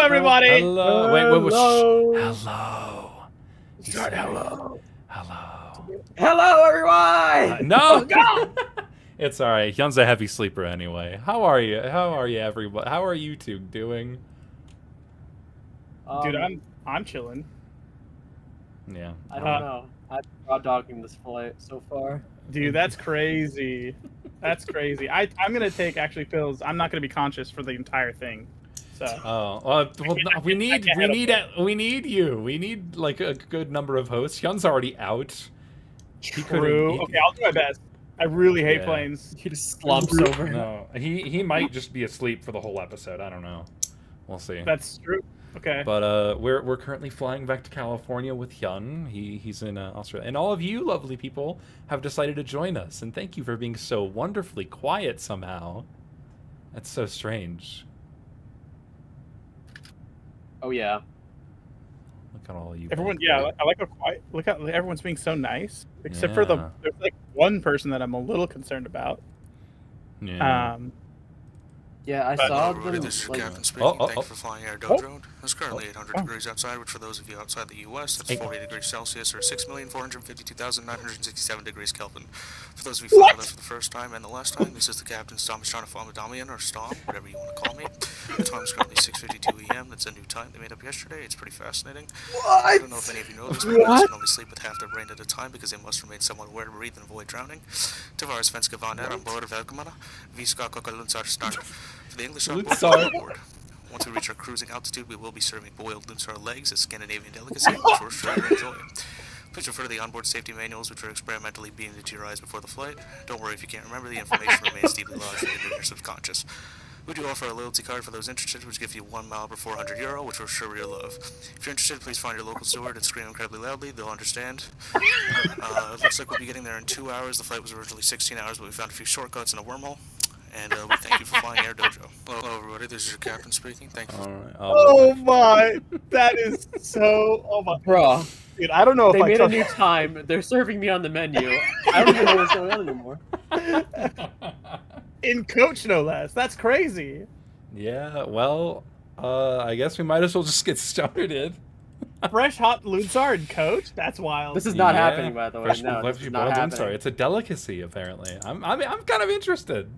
everybody. Hello. Wait. Hello. Hello. Start hello. Hello. Hello, everyone. No. Go. It's all right. Hyun's a heavy sleeper anyway. How are you? How are you, everybody? How are you two doing? Dude, I'm chilling. Yeah. I don't know. I've been raw dogging this flight so far. Dude, that's crazy. That's crazy. I'm gonna take actually pills. I'm not gonna be conscious for the entire thing. So. Oh, well, we need you. We need like a good number of hosts. Hyun's already out. True. Okay, I'll do my best. I really hate Yeah. planes. He just slumps over. No, he might just be asleep for the whole episode. I don't know. We'll see. That's true. Okay. But we're currently flying back to California with Hyun. He's in Australia, and all of you lovely people have decided to join us. And thank you for being so wonderfully quiet somehow. That's so strange. Oh yeah. Look at all you. Everyone, yeah, I like how quiet. Look how everyone's being so nice, except for Yeah. there's like one person that I'm a little concerned about. Yeah. Yeah, I But- saw Hello, everybody, them. this is Like, Captain speaking. oh. Thank you for flying Air Dojo. It's currently 800 degrees outside, which for those of you outside the U.S., that's 40 degrees Celsius or 6,452,967 degrees Kelvin. For those of you flying with us for the first time and the last time, this is the Captain Stomachanafamadamian, or Stom, whatever you want to call me. The time is currently 6:52 a.m. That's a new time they made up yesterday. It's pretty fascinating. I don't know if any of you know this, but pilots can only sleep with half their brain at a time because they must remain somewhat aware to breathe and avoid drowning. Tavares Svenska Vaner on board Velkomana. Vi ska koka lunsar snart. For the English on board. Once we reach our cruising altitude, we will be serving boiled lunsar legs, a Scandinavian delicacy, which we're sure you'll enjoy. Please refer to the onboard safety manuals, which are experimentally beamed into your eyes before the flight. Don't worry if you can't remember, the information remains deeply lodged in your subconscious. We do offer a loyalty card for those interested, which gives you 1 mile per 400 euro, which we're sure you'll love. If you're interested, please find your local steward and scream incredibly loudly. They'll understand. It looks like we'll be getting there in 2 hours. The flight was originally 16 hours, but we found a few shortcuts in a wormhole. And we thank you for flying Air Dojo. Hello, everybody. This is your captain speaking. Thank you. All right. Oh my, that is so. Oh my, bruh, dude, I don't know they if I made a trust. new time. They're serving me on the menu. I don't even know what's going on anymore. In coach, no less. That's crazy. Yeah. Well, I guess we might as well just get started. Fresh hot lunsar in coach. That's wild. This is not Yeah. happening, by the way. Fresh No, this is not boiled happening. lunsar. It's a delicacy, apparently. I'm kind of interested.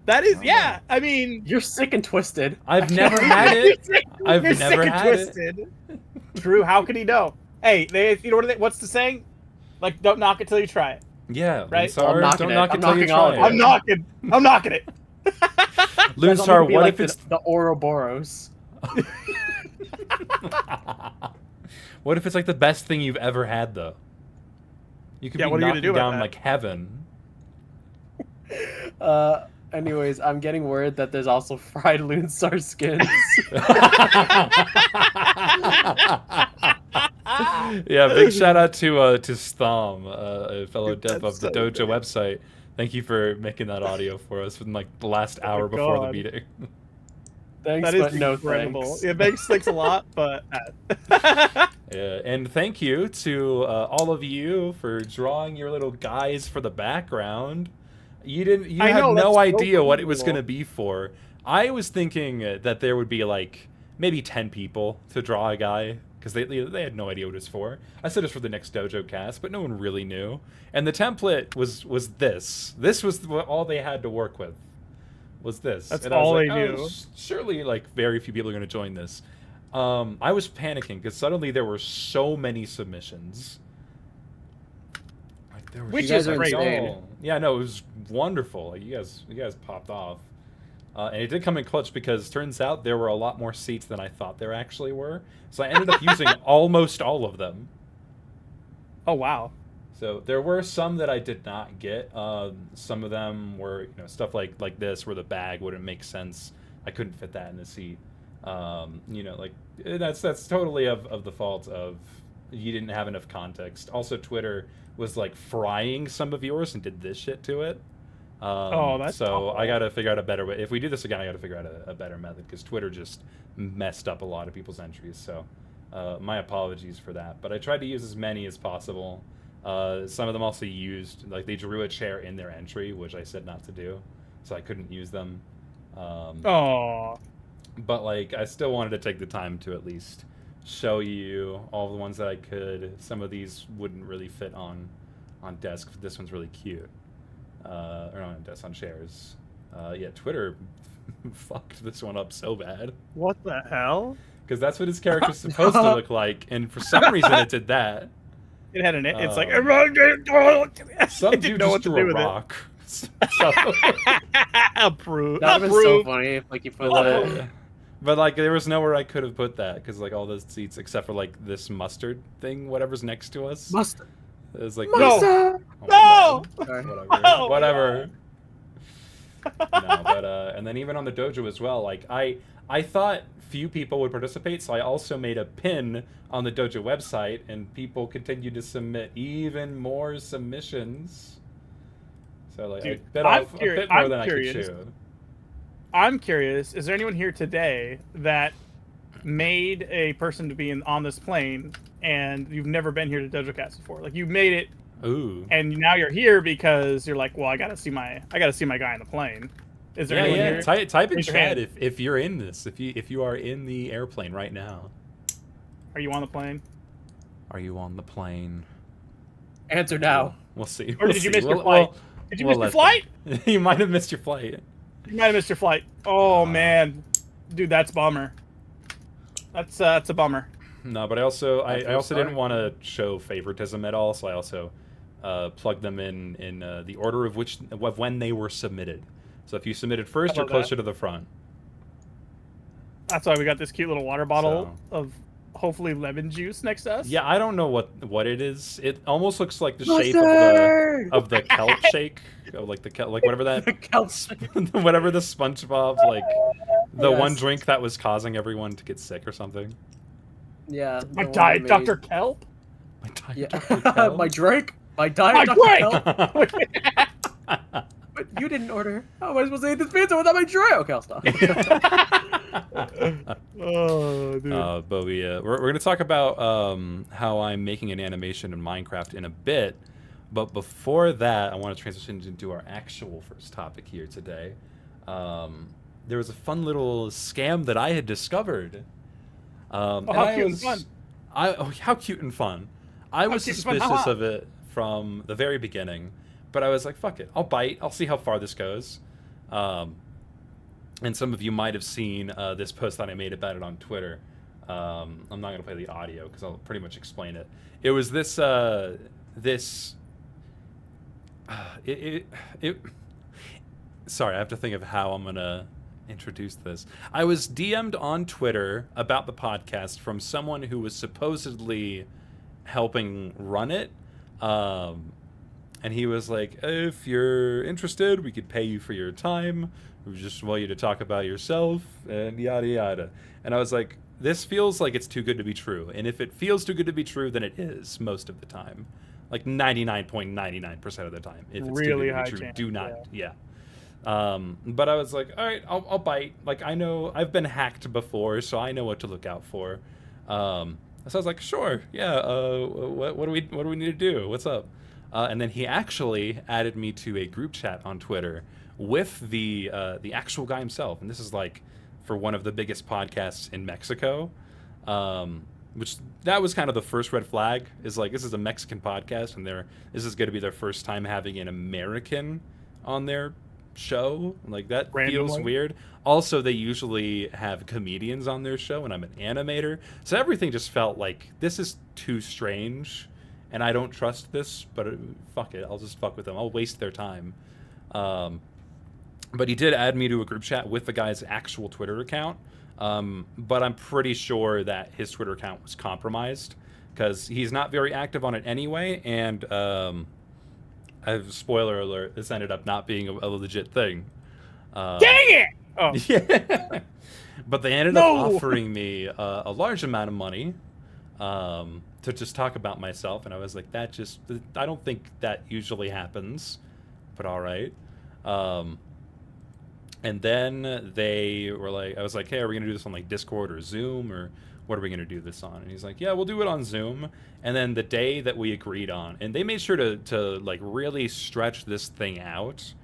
That is, yeah. I mean, You're sick and twisted. I've never had it. I've you're never sick and had it. twisted. True. How could he know? Hey, you know what's the saying? Like, don't knock it till you try it. Yeah, Right? Lunsar, Well, I'm knocking don't it. knock I'm it till you knocking all try of it. it. I'm knocking it. Lunsar, Be what like if it's the Ouroboros? what if it's like the best thing you've ever had though? You could Yeah, be what are you gonna knocking do about down that? like heaven. Anyways, I'm getting word that there's also fried Lunsar skins. Yeah, big shout out to Stom, a fellow dev That's of the so Dojo great. website. Thank you for making that audio for us in like the last hour my before the God. meeting. Thanks, That but is no incredible. thanks. It makes a lot, but. Yeah, and thank you to all of you for drawing your little guys for the background. You I had know, no that's so idea what it was cool. going to be for. I was thinking that there would be like maybe 10 people to draw a guy because they had no idea what it was for. I said it's for the next Dojocast, but no one really knew. And the template was this. This was all they had to work with. Was this. That's And I was all like, they oh, knew. Surely like very few people are going to join this. I was panicking because suddenly there were so many submissions. Like there were Which You guys is are great. insane. Yeah, no, it was wonderful. Like, you guys popped off, and it did come in clutch because turns out there were a lot more seats than I thought there actually were. So I ended up using almost all of them. Oh wow. So there were some that I did not get. Some of them were stuff like this where the bag wouldn't make sense. I couldn't fit that in the seat. Like that's totally of the fault of you didn't have enough context. Also, Twitter was like frying some of yours and did this shit to it. That's so awful. I got to figure out a better way. If we do this again, I got to figure out a better method because Twitter just messed up a lot of people's entries. So my apologies for that. But I tried to use as many as possible. Some of them also used they drew a chair in their entry, which I said not to do, so I couldn't use them. Oh. but like I still wanted to take the time to at least show you all the ones that I could. Some of these wouldn't really fit on desk. This one's really cute. Or not on desk, on chairs. Yeah, Twitter fucked this one up so bad. What the hell? Because that's what his character's supposed to look like, and for some reason it did that. It had an. It's like Some dude just threw a rock. So, Approve. That would have been so funny if like you put that. but like there was nowhere I could have put that because like all those seats except for like this mustard thing, whatever's next to us. Mustard. It was like No. oh No. Sorry. whatever. Oh, Whatever. No, but and then even on the dojo as well. Like I thought few people would participate, so I also made a pin on the dojo website, and people continued to submit even more submissions. So like Dude, I bit off a bit more I'm than curious. I could chew. I'm curious. Is there anyone here today that made a person to be on this plane, and you've never been here to Dojocast before? Like you made it, Ooh. and now you're here because you're like, well, I gotta see my guy on the plane. Is there anyone here? Type in Raise your chat hand. if you're in this. If you are in the airplane right now. Are you on the plane? Are you on the plane? Answer now. We'll see. Or We'll did you see. miss your flight? Did you miss your let flight? them. You might have missed your flight. You might have missed your flight. Oh man, dude, that's bummer. That's a bummer. No, but I also sorry. didn't want to show favoritism at all, so I also plugged them in the order of when they were submitted. So if you submitted first, I you're love closer that. to the front. That's why we got this cute little water bottle of hopefully lemon juice next to us. Yeah, I don't know what it is. It almost looks like the shape Mustard! of the kelp shake, like the kelp, like whatever that whatever the SpongeBob like the one Yes. drink that was causing everyone to get sick or something. Yeah. My the one diet made- Dr. Kelp. My Diet Yeah. Dr. Kelp. My drink. My My diet. Dr. drink! Kelp. But you didn't order. How am I supposed to eat this pizza without my drink? Okay, I'll stop. Oh, dude. But we're gonna talk about how I'm making an animation in Minecraft in a bit. But before that, I want to transition into our actual first topic here today. There was a fun little scam that I had discovered. How cute and fun. How cute and fun. I was cute and fun. suspicious Ha-ha. of it from the very beginning, but I was like, fuck it, I'll bite. I'll see how far this goes. And some of you might have seen this post that I made about it on Twitter. I'm not going to play the audio because I'll pretty much explain it. It was this sorry, I have to think of how I'm going to introduce this. I was DM'd on Twitter about the podcast from someone who was supposedly helping run it. And he was like, if you're interested, we could pay you for your time. We just want you to talk about yourself and yada yada. And I was like, this feels like it's too good to be true. And if it feels too good to be true, then it is most of the time. Like 99.99% of the time. If it's Really too good high to be true, chance, do not. Yeah. But I was like, all right, I'll bite. Like, I know I've been hacked before, so I know what to look out for. So I was like, sure, yeah. What do we need to do? What's up? And then he actually added me to a group chat on Twitter with the actual guy himself. And this is like for one of the biggest podcasts in Mexico. Which that was kind of the first red flag, is like, this is a Mexican podcast, and this is going to be their first time having an American on their show. Like, that feels Randomly. weird. Also, they usually have comedians on their show, and I'm an animator, so everything just felt like this is too strange, and I don't trust this. But fuck it, I'll just fuck with them. I'll waste their time. But he did add me to a group chat with the guy's actual Twitter account. But I'm pretty sure that his Twitter account was compromised because he's not very active on it anyway. And spoiler alert, this ended up not being a legit thing. Dang it! Oh, Yeah. But they ended up offering me a large amount of money to just talk about myself. And I was like, I don't think that usually happens, but all right. And then they were like, I was like, hey, are we going to do this on like Discord or Zoom, or what are we going to do this on? And he's like, yeah, we'll do it on Zoom. And then the day that we agreed on, and they made sure to like really stretch this thing out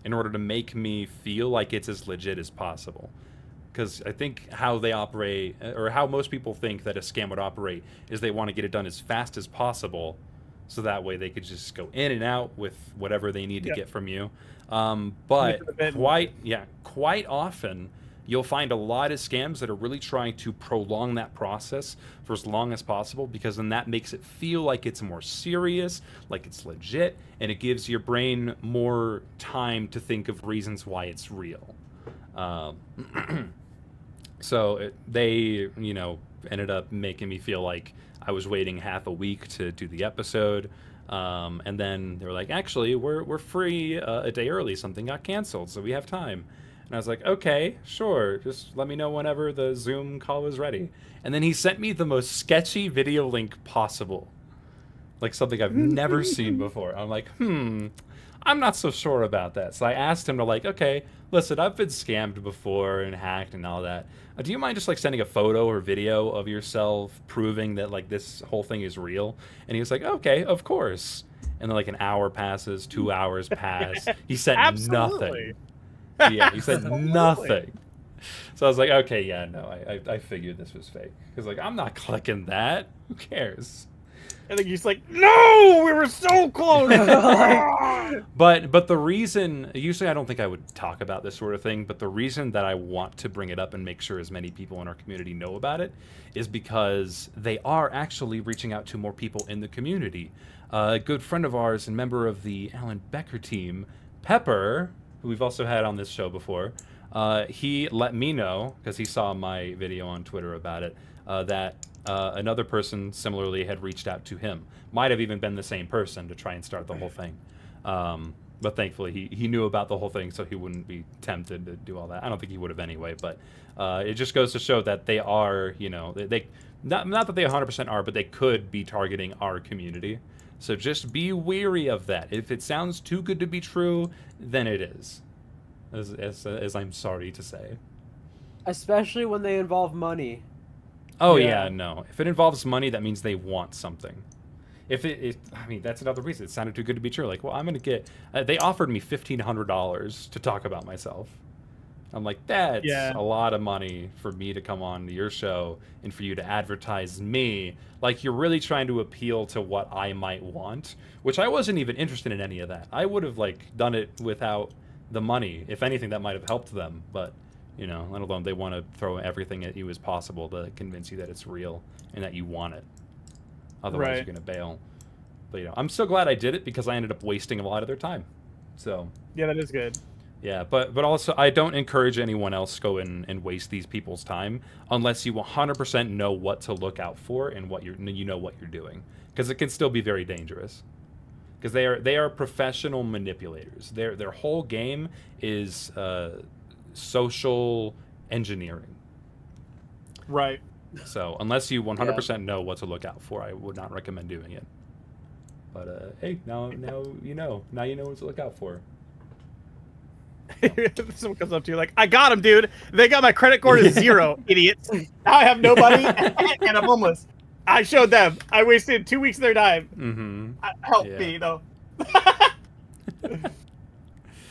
in order to make me feel like it's as legit as possible. because I think how they operate, or how most people think that a scam would operate, is they want to get it done as fast as possible, so that way they could just go in and out with whatever they need to get from you. But quite often, you'll find a lot of scams that are really trying to prolong that process for as long as possible, because then that makes it feel like it's more serious, like it's legit, and it gives your brain more time to think of reasons why it's real. So they, ended up making me feel like I was waiting half a week to do the episode. And then they were like, actually, we're free a day early. Something got canceled, so we have time. And I was like, okay, sure. Just let me know whenever the Zoom call is ready. And then he sent me the most sketchy video link possible. Like something I've never seen before. I'm like, I'm not so sure about that. So I asked him to okay, listen, I've been scammed before and hacked and all that. Do you mind just sending a photo or video of yourself proving that this whole thing is real? And he was like, okay, of course. And then an hour passes, 2 hours pass. He sent nothing. Yeah, he said nothing. So I was like, okay, yeah, no, I figured this was fake. Because I'm not clicking that. Who cares? I think he's like, no, we were so close. But the reason, usually I don't think I would talk about this sort of thing, but the reason that I want to bring it up and make sure as many people in our community know about it is because they are actually reaching out to more people in the community. A good friend of ours and member of the Alan Becker team, Pepper, who we've also had on this show before, he let me know, because he saw my video on Twitter about it, that another person similarly had reached out to him. Might have even been the same person to try and start the whole thing. But thankfully, he knew about the whole thing, so he wouldn't be tempted to do all that. I don't think he would have anyway, but it just goes to show that they are, they not that they 100% are, but they could be targeting our community. So just be weary of that. If it sounds too good to be true, then it is, as I'm sorry to say. Especially when they involve money. Oh yeah, no. If it involves money, that means they want something. I mean, that's another reason. It sounded too good to be true. Well, I'm gonna get. They offered me $1,500 to talk about myself. I'm like, that's a lot of money for me to come on to your show and for you to advertise me. You're really trying to appeal to what I might want, which I wasn't even interested in any of that. I would have done it without the money. If anything, that might have helped them, but. Let alone they want to throw everything at you as possible to convince you that it's real and that you want it. Otherwise, you're going to bail. But, I'm still glad I did it because I ended up wasting a lot of their time. So. Yeah, that is good. Yeah, but also I don't encourage anyone else to go in and waste these people's time unless you 100% know what to look out for and what you're doing, because it can still be very dangerous. Because they are professional manipulators. Their whole game is social engineering. Right. So unless you 100% know what to look out for, I would not recommend doing it. But hey, now you know. Now you know what to look out for. Someone comes up to you like, I got him, dude. They got my credit score to 0, idiots. Now I have nobody and I'm homeless. I showed them. I wasted 2 weeks of their time. Mm-hmm. Help me, though.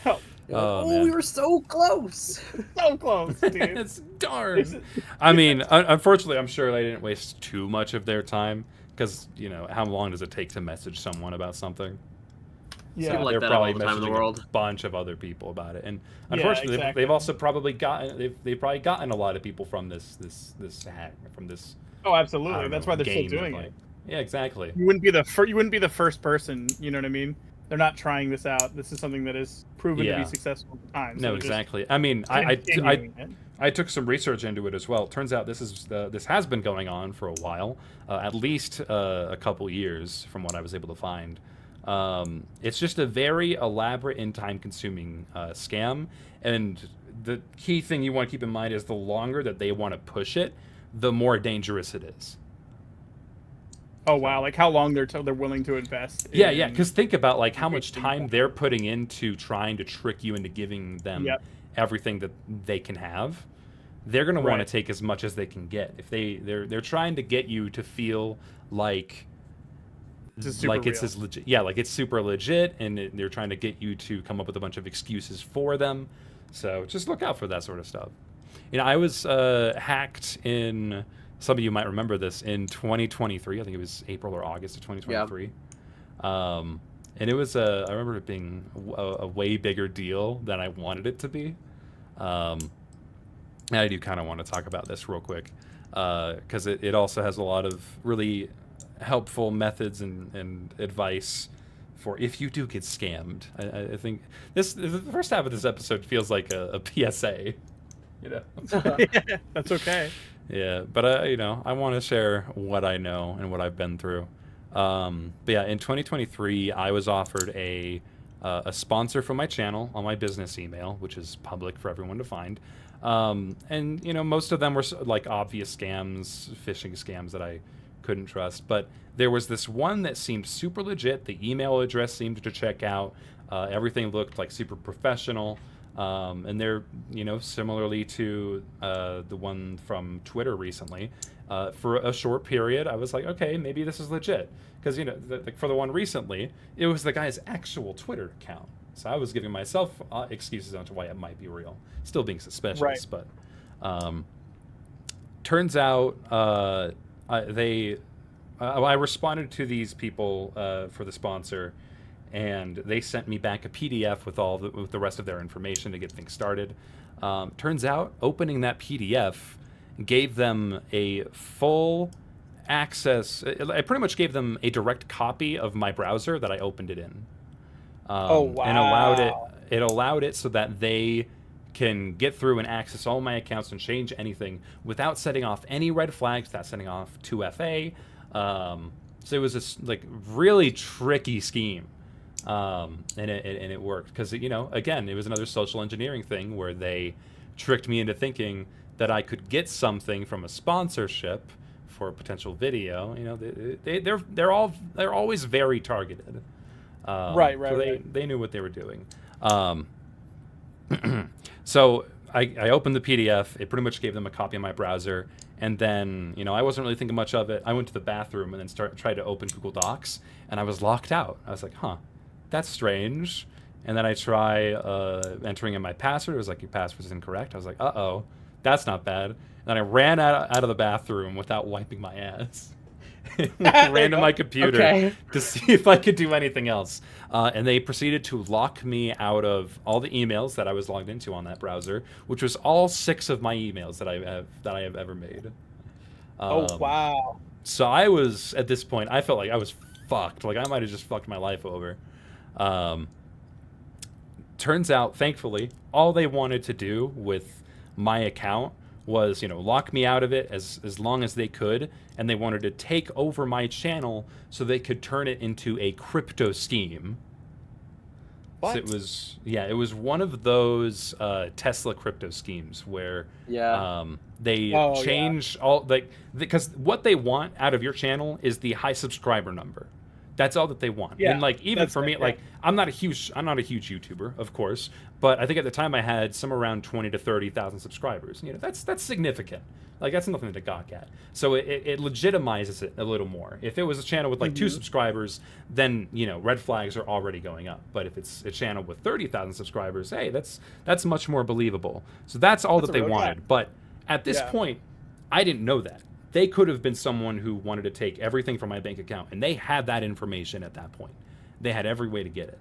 Help. Oh, we were so close. So close, dude. It's darn. I mean, unfortunately, I'm sure they didn't waste too much of their time because, how long does it take to message someone about something? Yeah, so they're probably messaging a bunch of other people about it, and unfortunately, they've also probably they've probably gotten a lot of people from this hack, from this. Oh, absolutely. That's why they're still doing it. Yeah, exactly. You wouldn't be the first person. You know what I mean? They're not trying this out. This is something that is proven to be successful at the time. So no, exactly. I mean, I took some research into it as well. It turns out this has been going on for a while, at least a couple years, from what I was able to find. It's just a very elaborate and time-consuming scam, and the key thing you want to keep in mind is the longer that they want to push it, the more dangerous it is. Oh wow! How long they're willing to invest? Yeah. Because think about how much time they're putting into trying to trick you into giving them everything that they can have. They're going to want to take as much as they can get. If they're trying to get you to feel like it's as legit. Yeah, it's super legit, and they're trying to get you to come up with a bunch of excuses for them. So just look out for that sort of stuff. I was hacked in. Some of you might remember this in 2023. I think it was April or August of 2023. And it was I remember it being a way bigger deal than I wanted it to be. And I do kind of want to talk about this real quick because it also has a lot of really helpful methods and advice for if you do get scammed. I think the first half of this episode feels like a PSA. That's okay. Yeah, but I want to share what I know and what I've been through. But yeah, in 2023, I was offered a sponsor for my channel on my business email, which is public for everyone to find. And most of them were like obvious scams, phishing scams that I couldn't trust. But there was this one that seemed super legit. The email address seemed to check out. Everything looked like super professional. And they're, similarly to the one from Twitter recently, for a short period, I was like, okay, maybe this is legit. Because, for the one recently, it was the guy's actual Twitter account. So I was giving myself excuses on to why it might be real. Still being suspicious, right. But turns out I responded to these people for the sponsor, and they sent me back a PDF with the rest of their information to get things started. Turns out opening that PDF gave them a full access. I pretty much gave them a direct copy of my browser that I opened it in. Oh wow! And allowed it so that they can get through and access all my accounts and change anything without setting off any red flags, without setting off 2FA. So it was this really tricky scheme. And it worked because again, it was another social engineering thing where they tricked me into thinking that I could get something from a sponsorship for a potential video. They're always very targeted. Right. So they knew what they were doing. So I opened the PDF. It pretty much gave them a copy of my browser. And then, I wasn't really thinking much of it. I went to the bathroom and then tried to open Google Docs, and I was locked out. I was like, huh, that's strange. And then I try entering in my password. It was like, your password's incorrect. I was like, uh-oh, that's not bad. And then I ran out of the bathroom without wiping my ass. Ran to my computer to see if I could do anything else. And they proceeded to lock me out of all the emails that I was logged into on that browser, which was all 6 of my emails that I have ever made. Oh, wow. So I was, at this point, I felt like I was fucked. Like I might have just fucked my life over. Turns out, thankfully, all they wanted to do with my account was, lock me out of it as long as they could, and they wanted to take over my channel so they could turn it into a crypto scheme. What? So it was one of those Tesla crypto schemes where they change all because what they want out of your channel is the high subscriber number. That's all that they want. Yeah, And even for me, I'm not a huge YouTuber, of course, but I think at the time I had some around 20 to 30,000 subscribers. That's significant. That's nothing to gawk at. So it legitimizes it a little more. If it was a channel with 2 subscribers, then red flags are already going up. But if it's a channel with 30,000 subscribers, hey, that's much more believable. So that's all that they wanted. But at this point, I didn't know that. They could have been someone who wanted to take everything from my bank account, and they had that information at that point. They had every way to get it,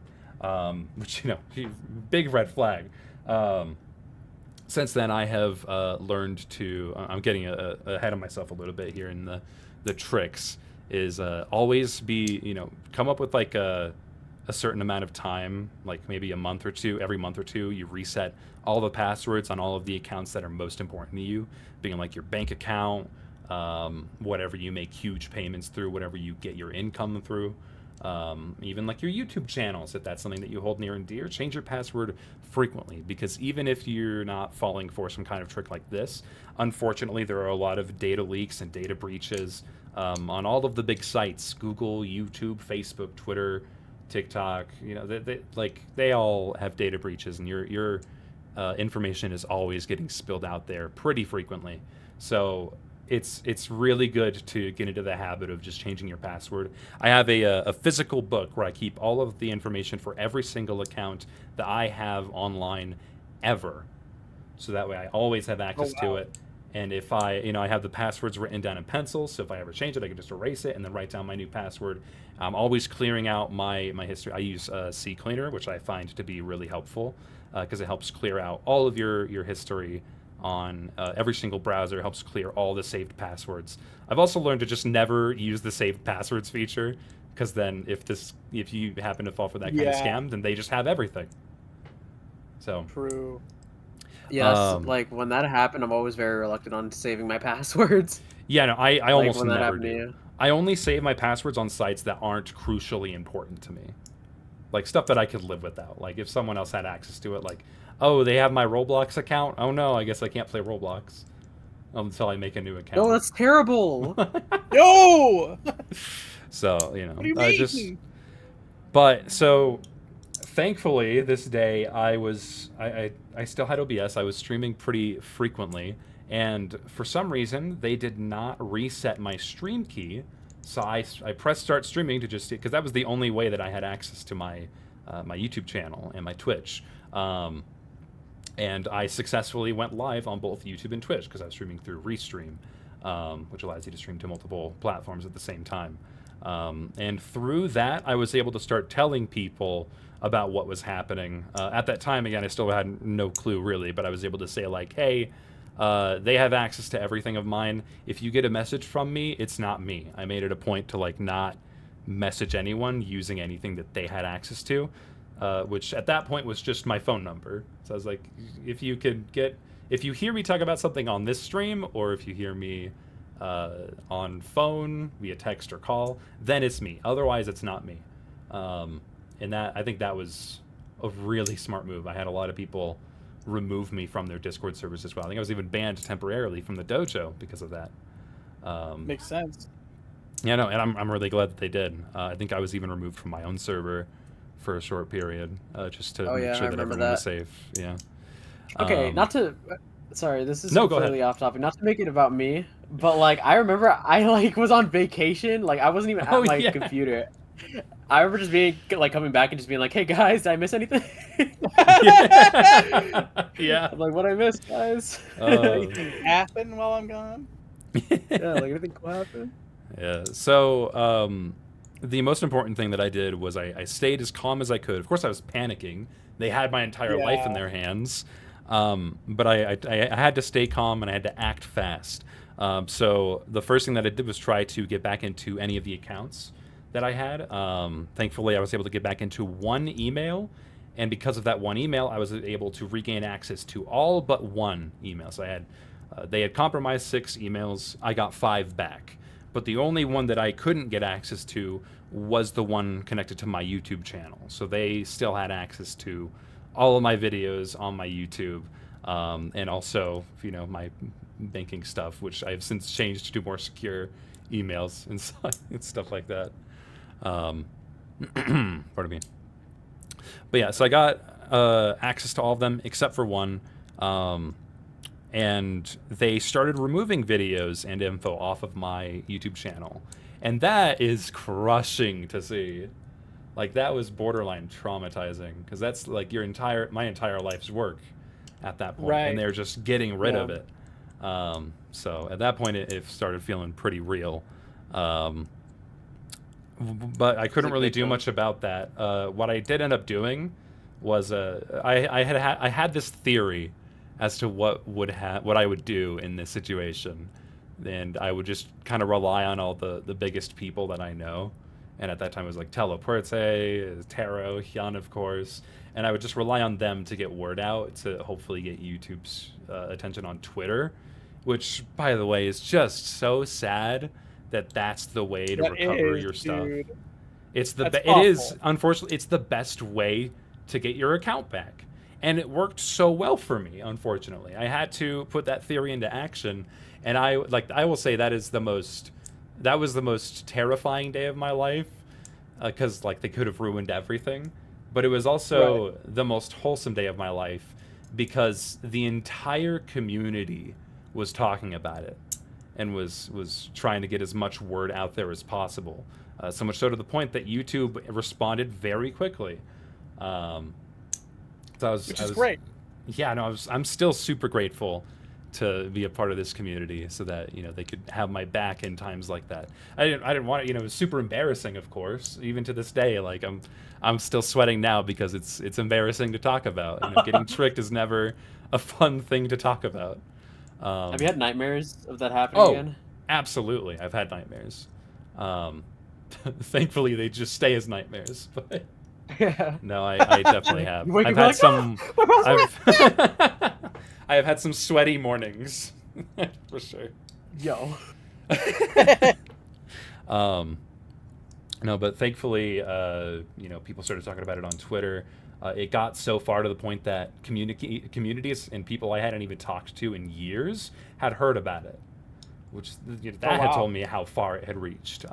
which, big red flag. Since then, I have learned to, I'm getting ahead of myself a little bit here in the tricks, is always be, come up with a certain amount of time, like maybe a month or two, every month or two, you reset all the passwords on all of the accounts that are most important to you, being your bank account, whatever you make huge payments through, whatever you get your income through, even your YouTube channels, if that's something that you hold near and dear, change your password frequently, because even if you're not falling for some kind of trick like this, unfortunately there are a lot of data leaks and data breaches on all of the big sites, Google, YouTube, Facebook, Twitter, TikTok, they all have data breaches, and your information is always getting spilled out there pretty frequently. So it's really good to get into the habit of just changing your password. I have a physical book where I keep all of the information for every single account that I have online ever. so that way I always have access wow. to it. And if I have the passwords written down in pencil, so if I ever change it, I can just erase it and then write down my new password. I'm always clearing out my history. I use CCleaner, which I find to be really helpful because it helps clear out all of your history on every single browser. It helps clear all the saved passwords. I've also learned to just never use the saved passwords feature, because then if you happen to fall for that kind of scam, then they just have everything. So True. Yes, like when that happened, I'm always very reluctant on saving my passwords. yeah, no, I Like almost when that never happened to do. you. I only save my passwords on sites that aren't crucially important to me. Like stuff that I could live without. Like if someone else had access to it, like, oh, they have my Roblox account? Oh no, I guess I can't play Roblox until I make a new account. No, that's terrible. Yo! So, What do you mean? But so thankfully this day I still had OBS. I was streaming pretty frequently, and for some reason they did not reset my stream key. So I pressed start streaming to just, because that was the only way that I had access to my my YouTube channel and my Twitch. And I successfully went live on both YouTube and Twitch because I was streaming through Restream, which allows you to stream to multiple platforms at the same time. And through that, I was able to start telling people about what was happening. At that time, again, I still had no clue really, but I was able to say like, hey, they have access to everything of mine. If you get a message from me, it's not me. I made it a point to like not message anyone using anything that they had access to, which at that point was just my phone number. So I was like, if you hear me talk about something on this stream, or if you hear me on phone via text or call, then it's me. Otherwise, it's not me. And I think that was a really smart move. I had a lot of people remove me from their Discord servers as well. I think I was even banned temporarily from the dojo because of that. Makes sense. Yeah, no, and I'm really glad that they did. I think I was even removed from my own server for a short period, just to make sure that everyone was safe. Yeah. Okay, not to. Sorry, this is No, go completely off topic. Not to make it about me, but like I remember I like was on vacation. Like I wasn't even at my computer. I remember just being like coming back and just being like, "Hey guys, did I miss anything?" Yeah. I'm like, what I missed, guys? Anything happen while I'm gone? Yeah, like anything cool happen? Yeah. So the most important thing that I did was I stayed as calm as I could. Of course, I was panicking. They had my entire life in their hands. But I had to stay calm and I had to act fast. So the first thing that I did was try to get back into any of the accounts that I had. Thankfully, I was able to get back into one email. And because of that one email, I was able to regain access to all but one email. So I had, they had compromised 6 emails. I got 5 back. But the only one that I couldn't get access to was the one connected to my YouTube channel. So they still had access to all of my videos on my YouTube, and also, my banking stuff, which I've since changed to more secure emails and stuff like that. Pardon me. But yeah, so I got access to all of them except for one, and they started removing videos and info off of my YouTube channel, and that is crushing to see. Like, that was borderline traumatizing, because that's like my entire life's work at that point, and they're just getting rid of it. So at that point, it started feeling pretty real. But I couldn't really do much about that. What I did end up doing was I had this theory as to what I would do in this situation, and I would just kind of rely on all the biggest people that I know. And at that time, it was like Teleporte, Taro, Hyun, of course. And I would just rely on them to get word out to hopefully get YouTube's attention on Twitter, which, by the way, is just so sad that that's the way to recover your stuff. Dude. It is, unfortunately, it's the best way to get your account back. And it worked so well for me, unfortunately. I had to put that theory into action. And I will say that was the most terrifying day of my life, because they could have ruined everything. But it was also the most wholesome day of my life, because the entire community was talking about it and was trying to get as much word out there as possible. So much so to the point that YouTube responded very quickly. Which is great. yeah, no, I'm still super grateful to be a part of this community, so that they could have my back in times like that. I didn't want it. It was super embarrassing, of course, even to this day. Like I'm still sweating now because it's embarrassing to talk about. Getting tricked is never a fun thing to talk about. Have you had nightmares of that happening again? Absolutely, I've had nightmares. Thankfully, they just stay as nightmares. But no, I definitely have. I've had some. I have had some sweaty mornings, for sure. Yo. No, but thankfully, people started talking about it on Twitter. It got so far to the point that communities and people I hadn't even talked to in years had heard about it, which had told me how far it had reached.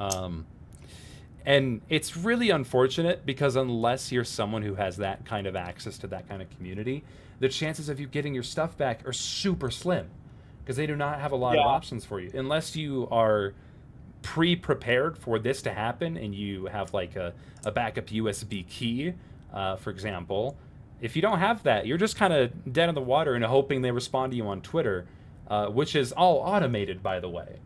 And it's really unfortunate because unless you're someone who has that kind of access to that kind of community, the chances of you getting your stuff back are super slim because they do not have a lot of options for you. Unless you are pre-prepared for this to happen and you have like a backup USB key, for example. If you don't have that, you're just kind of dead in the water and hoping they respond to you on Twitter, which is all automated, by the way.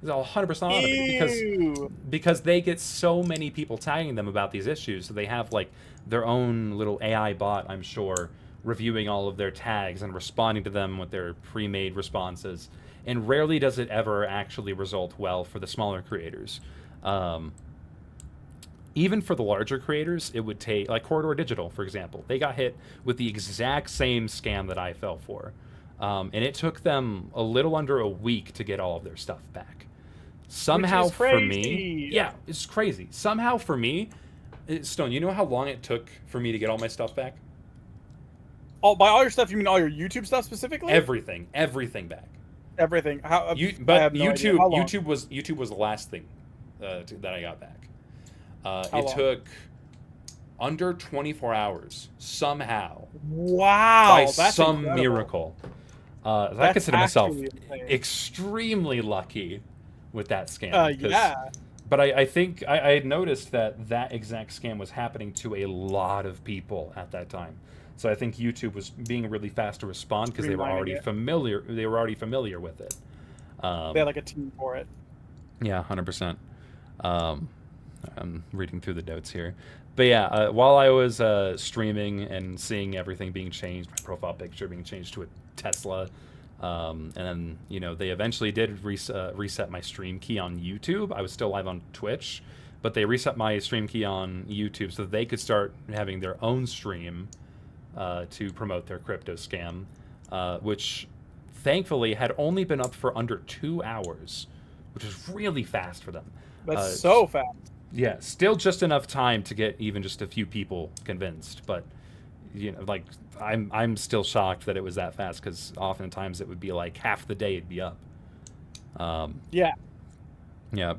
It's all 100% automated because they get so many people tagging them about these issues. So they have like their own little AI bot, I'm sure, reviewing all of their tags and responding to them with their pre-made responses. And rarely does it ever actually result well for the smaller creators. Even for the larger creators, it would take, like Corridor Digital, for example. They got hit with the exact same scam that I fell for. And it took them a little under a week to get all of their stuff back. Somehow for me... Yeah, it's crazy. Somehow for me... Stone, you know how long it took for me to get all my stuff back? Oh, by all your stuff, you mean all your YouTube stuff specifically? Everything back. Everything. How? But YouTube was the last thing that I got back. It took under 24 hours somehow. Wow, by that's some incredible. Miracle. I consider myself extremely lucky with that scam. Yeah. But I think I had noticed that exact scam was happening to a lot of people at that time. So I think YouTube was being really fast to respond because they were already familiar. They were already familiar with it. They had like a team for it. Yeah, 100%. I'm reading through the notes here, but yeah, while I was streaming and seeing everything being changed, my profile picture being changed to a Tesla, and then they eventually did reset my stream key on YouTube. I was still live on Twitch, but they reset my stream key on YouTube so that they could start having their own stream to promote their crypto scam, which thankfully had only been up for under 2 hours, which is really fast for them. That's so fast. Yeah, still just enough time to get even just a few people convinced, but like I'm still shocked that it was that fast because oftentimes it would be like half the day it'd be up. Yeah,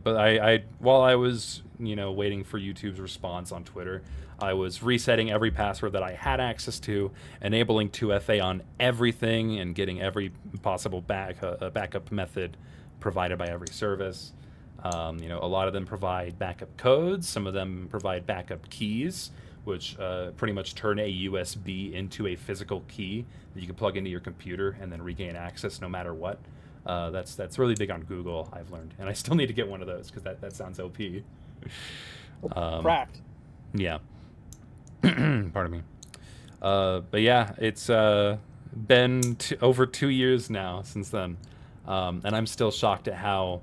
but I while I was waiting for YouTube's response on Twitter, I was resetting every password that I had access to, enabling 2FA on everything, and getting every possible backup method provided by every service. A lot of them provide backup codes. Some of them provide backup keys, which pretty much turn a USB into a physical key that you can plug into your computer and then regain access no matter what. That's really big on Google, I've learned, and I still need to get one of those because that sounds OP. Cracked. Yeah. Pardon me. But yeah, it's been over 2 years now since then, and I'm still shocked at how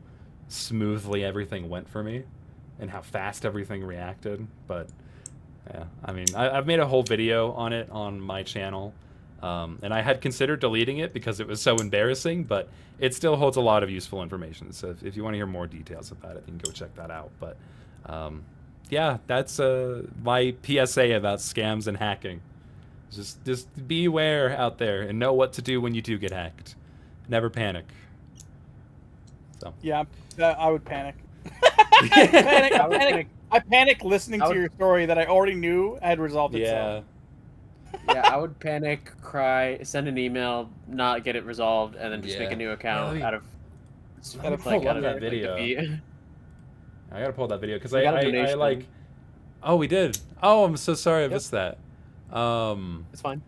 smoothly everything went for me and how fast everything reacted. But yeah, I mean, I've made a whole video on it on my channel, and I had considered deleting it because it was so embarrassing, but it still holds a lot of useful information. So if you want to hear more details about it, you can go check that out. But yeah, that's my PSA about scams and hacking. Just beware out there and know what to do when you do get hacked. Never panic. So yeah, I would panic. I panic listening to your story that I already knew had resolved itself. Yeah, I would panic, cry, send an email, not get it resolved, and then just make a new account out of. I gotta pull up that video. I gotta pull that video because I like. Oh, we did. Oh, I'm so sorry I missed that. It's fine.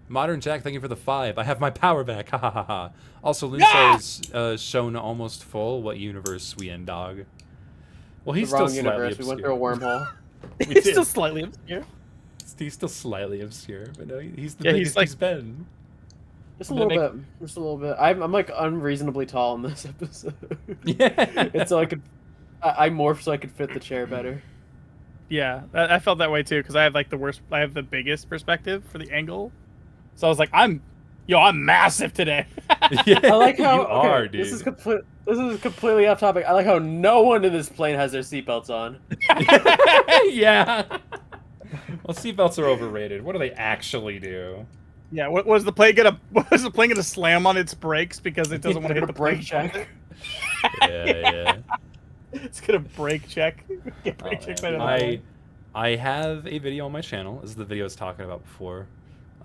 Modern Jack, thank you for the 5. I have my power back. Ha ha ha ha. Also, Lindsay's shown almost full. What universe we in, dog? Well, he's The still wrong slightly universe. obscure. We went through a wormhole. He's still slightly obscure. He's still slightly obsure, but no, he's the Yeah, biggest he's like- he's been. Just a little bit. Just a little bit. I'm like unreasonably tall in this episode. Yeah. It's so I morphed so I could fit the chair better. Yeah, I felt that way too because I have like I have the biggest perspective for the angle, so I was like, I'm massive today. Yeah, I like how you are, okay, dude. This is completely off topic. I like how no one in this plane has their seatbelts on. Yeah. Well, seatbelts are overrated. What do they actually do? Yeah, was the plane gonna slam on its brakes because it doesn't want to hit the brake plane? check. Yeah. It's gonna brake check. Get Oh, brake checked man. by the I have a video on my channel. This is the video I was talking about before.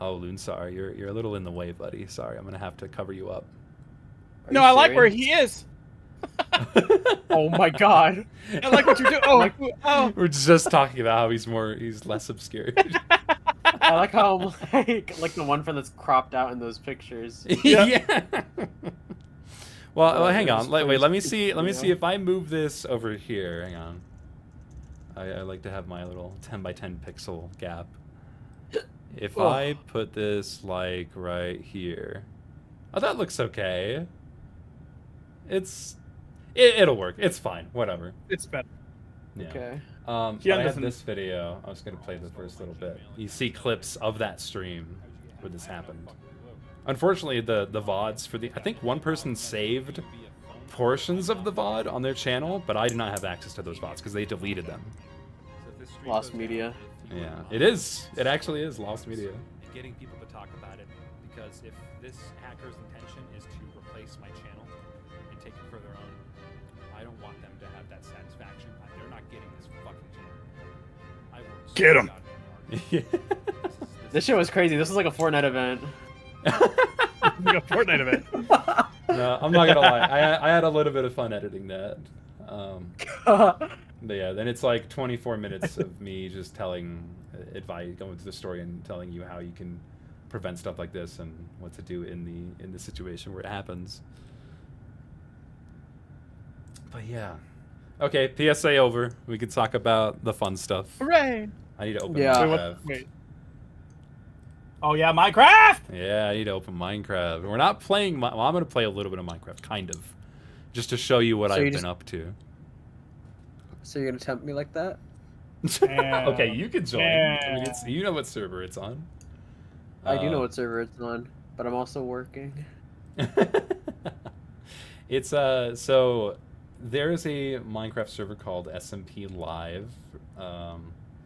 Oh, Loon, sorry, you're a little in the way, buddy. Sorry, I'm gonna have to cover you up. No, I like where he is. Oh my god. I like what you're doing. Oh, We're just talking about how he's less obscure. I like how I'm like the one friend that's cropped out in those pictures. Yeah. Well, hang it on. was Wait, pretty let me stupid, see. Let me you see know? if I move this over here. Hang on. I like to have my little 10 by 10 pixel gap. If Oh. I put this like right here, oh, that looks okay. It'll work. It's fine. Whatever. it's better. Yeah. Okay. But Keon I have doesn't- this video. I was gonna play the first little bit. You see clips of that stream where this happened. Unfortunately, the VODs for the I think one person saved portions of the VOD on their channel, but I did not have access to those VODs because they deleted them. Lost media. Yeah, it is. It actually is lost media. Getting people to talk about it, because if this hacker's intention is to replace my channel and take it for their own, I don't want them to have that satisfaction. They're not getting this fucking channel. I worked Get 'em. goddamn hard. Yeah. This shit was crazy. This was like a Fortnite event. Like a Fortnite event. No, I'm not gonna lie. I had a little bit of fun editing that. But yeah, then it's like 24 minutes of me just telling advice, going through the story and telling you how you can prevent stuff like this and what to do in the situation where it happens. But yeah. Okay, PSA over. We can talk about the fun stuff. Hooray! I need to open Yeah. Minecraft. Wait. Oh yeah, Minecraft. Yeah, I need to open Minecraft. We're not playing. Well, I'm gonna play a little bit of Minecraft, kind of, just to show you what So I've you been just- up to. So you're gonna tempt me like that? Yeah. Okay, you can join. I mean, Yeah. it's, you know what server it's on. I do know what server it's on, but I'm also working. It's so there's a Minecraft server called SMP Live.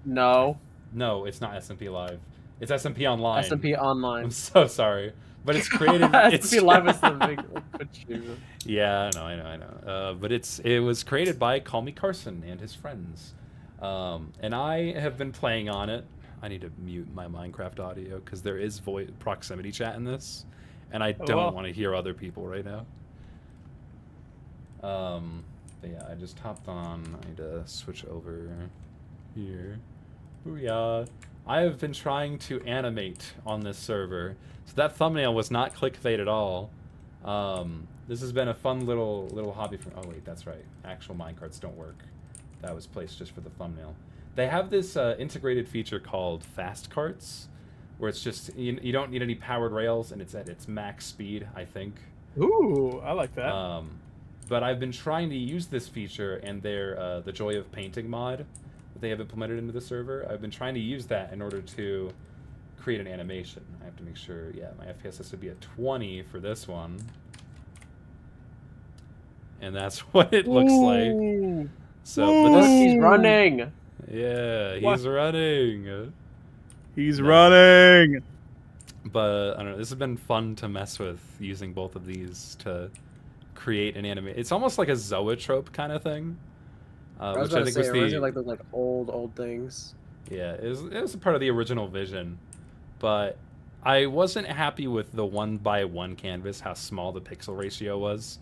No. No, it's not SMP Live. It's SMP Online. SMP Online. I'm so sorry, but it's created. it's SMP Live is the big picture. Yeah, I know. But it was created by Call Me Carson and his friends, and I have been playing on it. I need to mute my Minecraft audio because there is proximity chat in this, and I don't well. want to hear other people right now. But yeah, I just hopped on. I need to switch over here. Booyah! I have been trying to animate on this server, so that thumbnail was not clickbait at all. This has been a fun little hobby for. Oh wait, that's right. Actual minecarts don't work. That was placed just for the thumbnail. They have this integrated feature called fast carts, where it's just you don't need any powered rails, and it's at its max speed, I think. Ooh, I like that. But I've been trying to use this feature and their the Joy of Painting mod that they have implemented into the server. I've been trying to use that in order to create an animation. I have to make sure, yeah, my FPS has to be at 20 for this one. And that's what it looks like. Ooh. So, but Look, this, he's running. yeah, What? he's running. He's No. running. But I don't know, this has been fun to mess with using both of these to create an anime. It's almost like a Zoetrope kind of thing. I was Which about I to think say, was it reminds me the of like old things. yeah, it was a part of the original vision, but I wasn't happy with the 1x1 canvas, how small the pixel ratio was.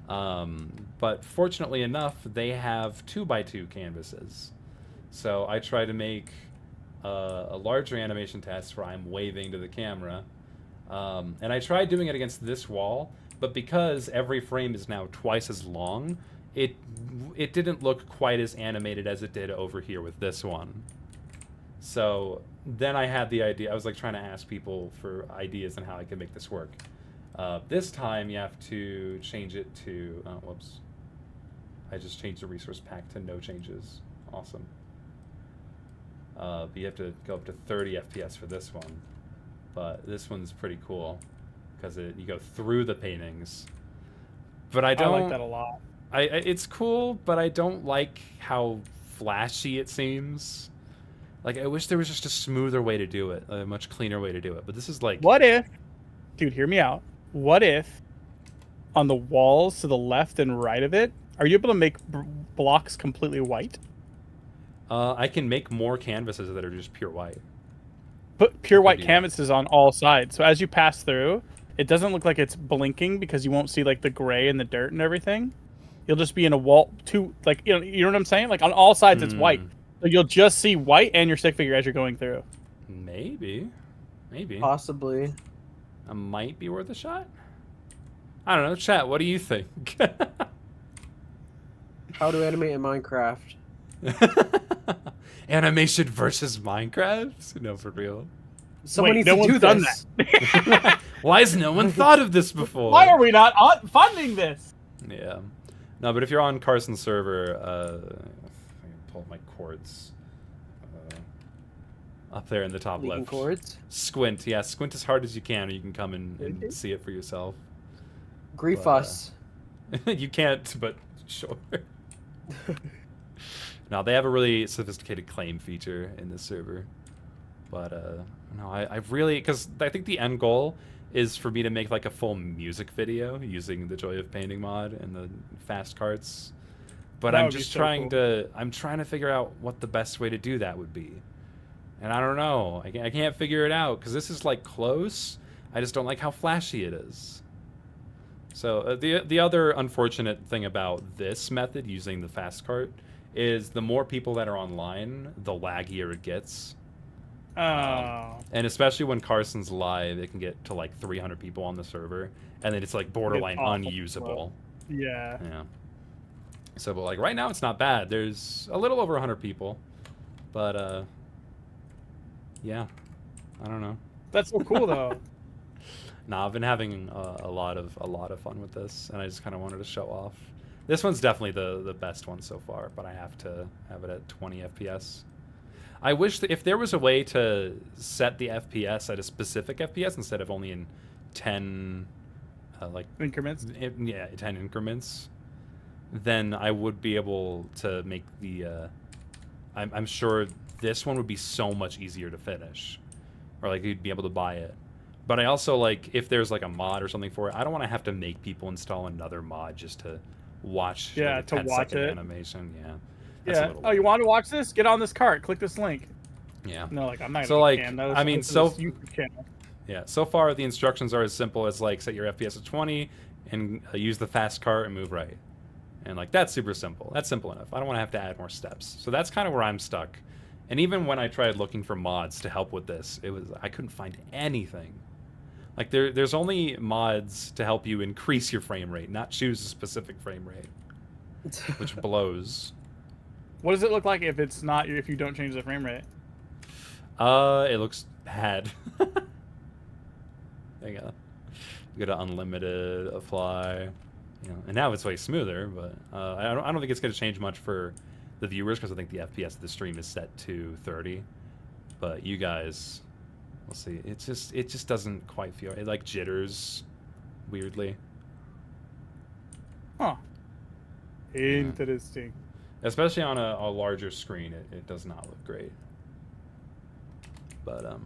But fortunately enough, they have 2x2 canvases. So I try to make a larger animation test where I'm waving to the camera. And I tried doing it against this wall, but because every frame is now twice as long, it didn't look quite as animated as it did over here with this one. So then I had the idea. I was like trying to ask people for ideas on how I could make this work. This time you have to change it to, whoops. I just changed the resource pack to no changes. Awesome. But you have to go up to 30 FPS for this one. But this one's pretty cool because you go through the paintings. But I don't. I like that a lot. It's cool, but I don't like how flashy it seems. Like, I wish there was just a smoother way to do it, a much cleaner way to do it. But this is like... What if... Dude, hear me out. What if on the walls to the left and right of it, are you able to make blocks completely white? I can make more canvases that are just pure white. Put pure white canvases on all sides. So as you pass through, it doesn't look like it's blinking because you won't see, like, the gray and the dirt and everything. You'll just be in a wall... like, you know what I'm saying? Like, on all sides, it's white. So you'll just see white and your stick figure as you're going through. Maybe. Possibly. It might be worth a shot. I don't know. Chat, what do you think? How to animate in Minecraft? Animation versus Minecraft? No, for real. Someone Wait, needs to do done this. that. Why has no one thought of this before? Why are we not funding this? Yeah. No, but if you're on Carson's server, I can pull my cords. Up there in the top Leaking left. cords? Squint. Yeah, squint as hard as you can, or you can come and see it for yourself. Grief But, us. You can't, but sure. No, they have a really sophisticated claim feature in this server. But, no, I really... Because I think the end goal is for me to make, like, a full music video using the Joy of Painting mod and the fast carts. But I'm just trying to... I'm trying to figure out what the best way to do that would be. And I don't know. I can't figure it out, because this is, like, close. I just don't like how flashy it is. So, the other unfortunate thing about this method, using the fast cart, is the more people that are online, the laggier it gets. Oh. And especially when Carson's live, it can get to like 300 people on the server, and then it's like borderline unusable. Yeah. Yeah. So, but like right now, it's not bad. There's a little over 100 people, but yeah, I don't know. That's so cool though. Nah, I've been having a lot of fun with this, and I just kind of wanted to show off. This one's definitely the best one so far, but I have to have it at 20 FPS. I wish that if there was a way to set the FPS at a specific FPS instead of only in 10 like increments. Yeah, 10 increments. Then I would be able to make the. I'm sure this one would be so much easier to finish, or like you'd be able to buy it. But I also like if there's like a mod or something for it. I don't want to have to make people install another mod just to watch. Yeah, like, a to 10 watch second it. animation. Yeah. Yeah. Oh, you want to watch this? Get on this cart. Click this link. Yeah. No, like I'm not. So like, no, I mean, so YouTube channel. Yeah. So far, the instructions are as simple as like set your FPS at 20 and use the fast cart and move right. And like that's super simple. That's simple enough. I don't want to have to add more steps. So that's kind of where I'm stuck. And even when I tried looking for mods to help with this, I couldn't find anything. Like there's only mods to help you increase your frame rate, not choose a specific frame rate, which blows. What does it look like if it's not if you don't change the frame rate? It looks bad. There you go. You go to unlimited, apply, you know, and now it's way smoother. But I don't think it's going to change much for the viewers because I think the FPS of the stream is set to 30. But you guys, we'll see. It just doesn't quite feel. It like jitters weirdly. Huh. Interesting. Yeah. Especially on a larger screen, it does not look great. But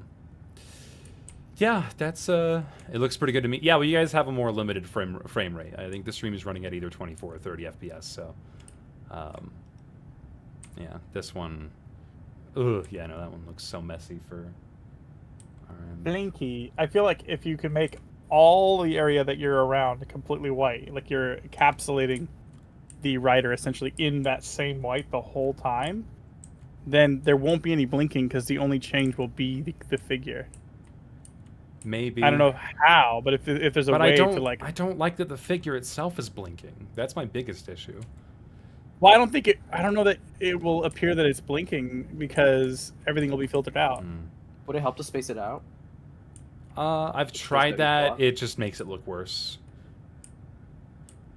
yeah, that's it looks pretty good to me. Yeah, well, you guys have a more limited frame rate. I think the stream is running at either 24 or 30 FPS. So, yeah, this one. Ugh, yeah, no, that one looks so messy for. Blinky. I feel like if you can make all the area that you're around completely white, like you're encapsulating the writer essentially in that same white the whole time, then there won't be any blinking because the only change will be the figure. Maybe. I don't know how, but if there's a way to like, I don't like that the figure itself is blinking. That's my biggest issue. well, I don't know that it will appear that it's blinking because everything will be filtered out. Would it help to space it out? I've tried that. It just makes it look worse.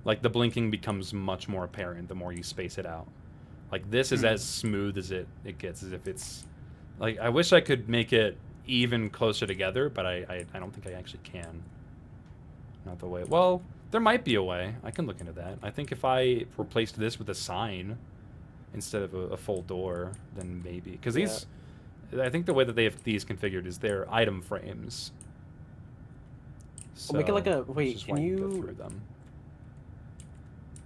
Like the blinking becomes much more apparent the more you space it out. Like this is as smooth as it gets, as if it's like, I wish I could make it even closer together, but I don't think I actually can. Not the way. Well, there might be a way. I can look into that. I think if I replaced this with a sign instead of a full door, then maybe. Because these, I think the way that they have these configured is they're item frames. So We'll make it like a, wait, can you go through them?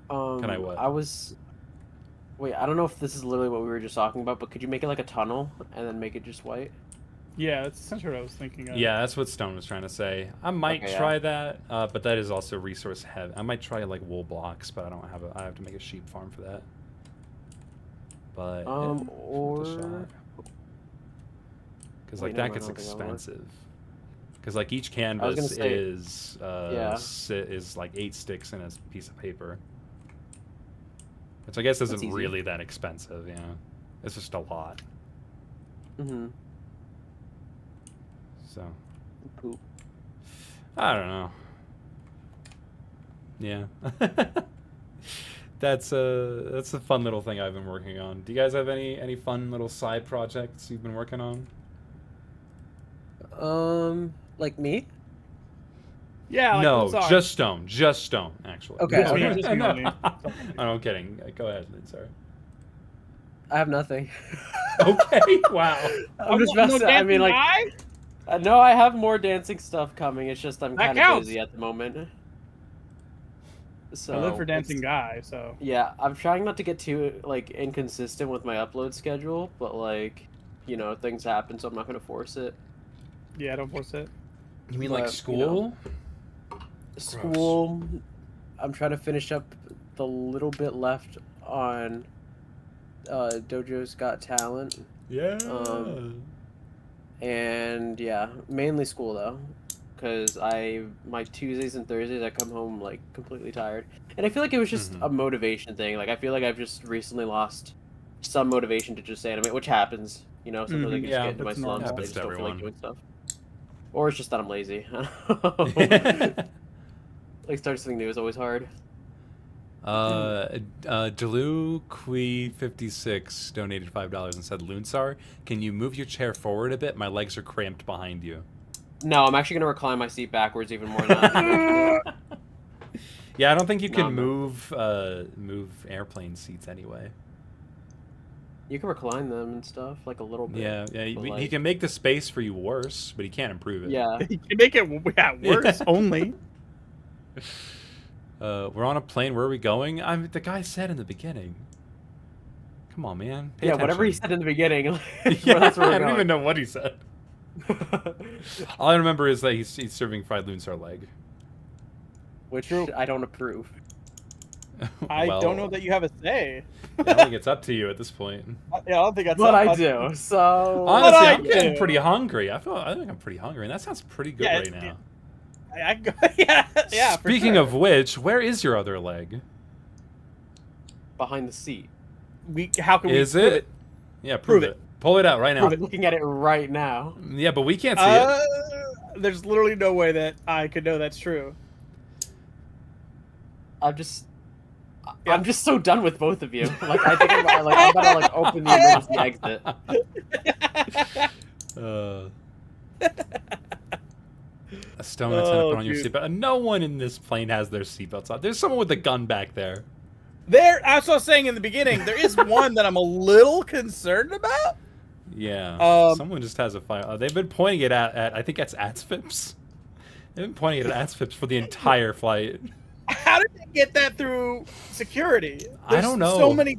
Can I what? Wait, I don't know if this is literally what we were just talking about, but could you make it like a tunnel and then make it just white? Yeah, that's essentially what I was thinking of. Yeah, that's what Stone was trying to say. I might try that, but that is also resource heavy. I might try like wool blocks, but I don't have I have to make a sheep farm for that. But or because like that gets expensive. Because like each canvas is like 8 sticks in a piece of paper, which I guess isn't really that expensive. Yeah, it's just a lot. So, poop. I don't know. Yeah, that's a fun little thing I've been working on. Do you guys have any fun little side projects you've been working on? Like me? Yeah. Like no, just Stone, actually. Okay. I'm kidding. Go ahead, Lynn. Sorry. I have nothing. Okay. Wow. I'm just messing. I mean, like. No, I have more dancing stuff coming. It's just I'm kind of busy at the moment. So I live for dancing guy, so yeah, I'm trying not to get too like inconsistent with my upload schedule, but like, you know, things happen, so I'm not gonna force it. Yeah, don't force it. You mean like school? You know, school. I'm trying to finish up the little bit left on Dojo's Got Talent. Yeah. And yeah, mainly school though, because my Tuesdays and Thursdays I come home like completely tired, and I feel like it was just a motivation thing. Like I feel like I've just recently lost some motivation to just animate, which happens. You know, sometimes I can just get into my slumps and I just don't feel like doing stuff. Or it's just that I'm lazy. Like starting something new is always hard. Deluqui56 donated $5 and said, Loonsar, can you move your chair forward a bit? My legs are cramped behind you. No, I'm actually gonna recline my seat backwards even more now. Yeah, I don't think you can move airplane seats anyway. You can recline them and stuff, like a little bit. Yeah, Like... he can make the space for you worse, but he can't improve it. Yeah. He can make it worse only. We're on a plane. Where are we going? The guy said in the beginning. Come on, man. Pay attention. Whatever he said in the beginning. Yeah, that's where I don't even know what he said. All I remember is that he's serving fried Loonsar leg. Which I don't approve. I don't know that you have a say. I think it's up to you at this point. Yeah, I don't think that's. But I do. So honestly, I'm getting pretty hungry. I think I'm pretty hungry, and that sounds pretty good right now. Yeah. Speaking of which, where is your other leg? Behind the seat. How can we? Is it? Yeah, prove it. Pull it out right now. I'm looking at it right now. Yeah, but we can't see it. There's literally no way that I could know that's true. I'm just so done with both of you. Like I think I'm about to open the emergency exit. A stone that's put on your seatbelt. No one in this plane has their seatbelts on. There's someone with a gun back there. That's what I was saying in the beginning. There is one that I'm a little concerned about. Yeah. Someone just has a fire. They've been pointing it at I think that's ATSFIPS. They've been pointing it at ATSFIPS for the entire flight. How did they get that through security? I don't know. So many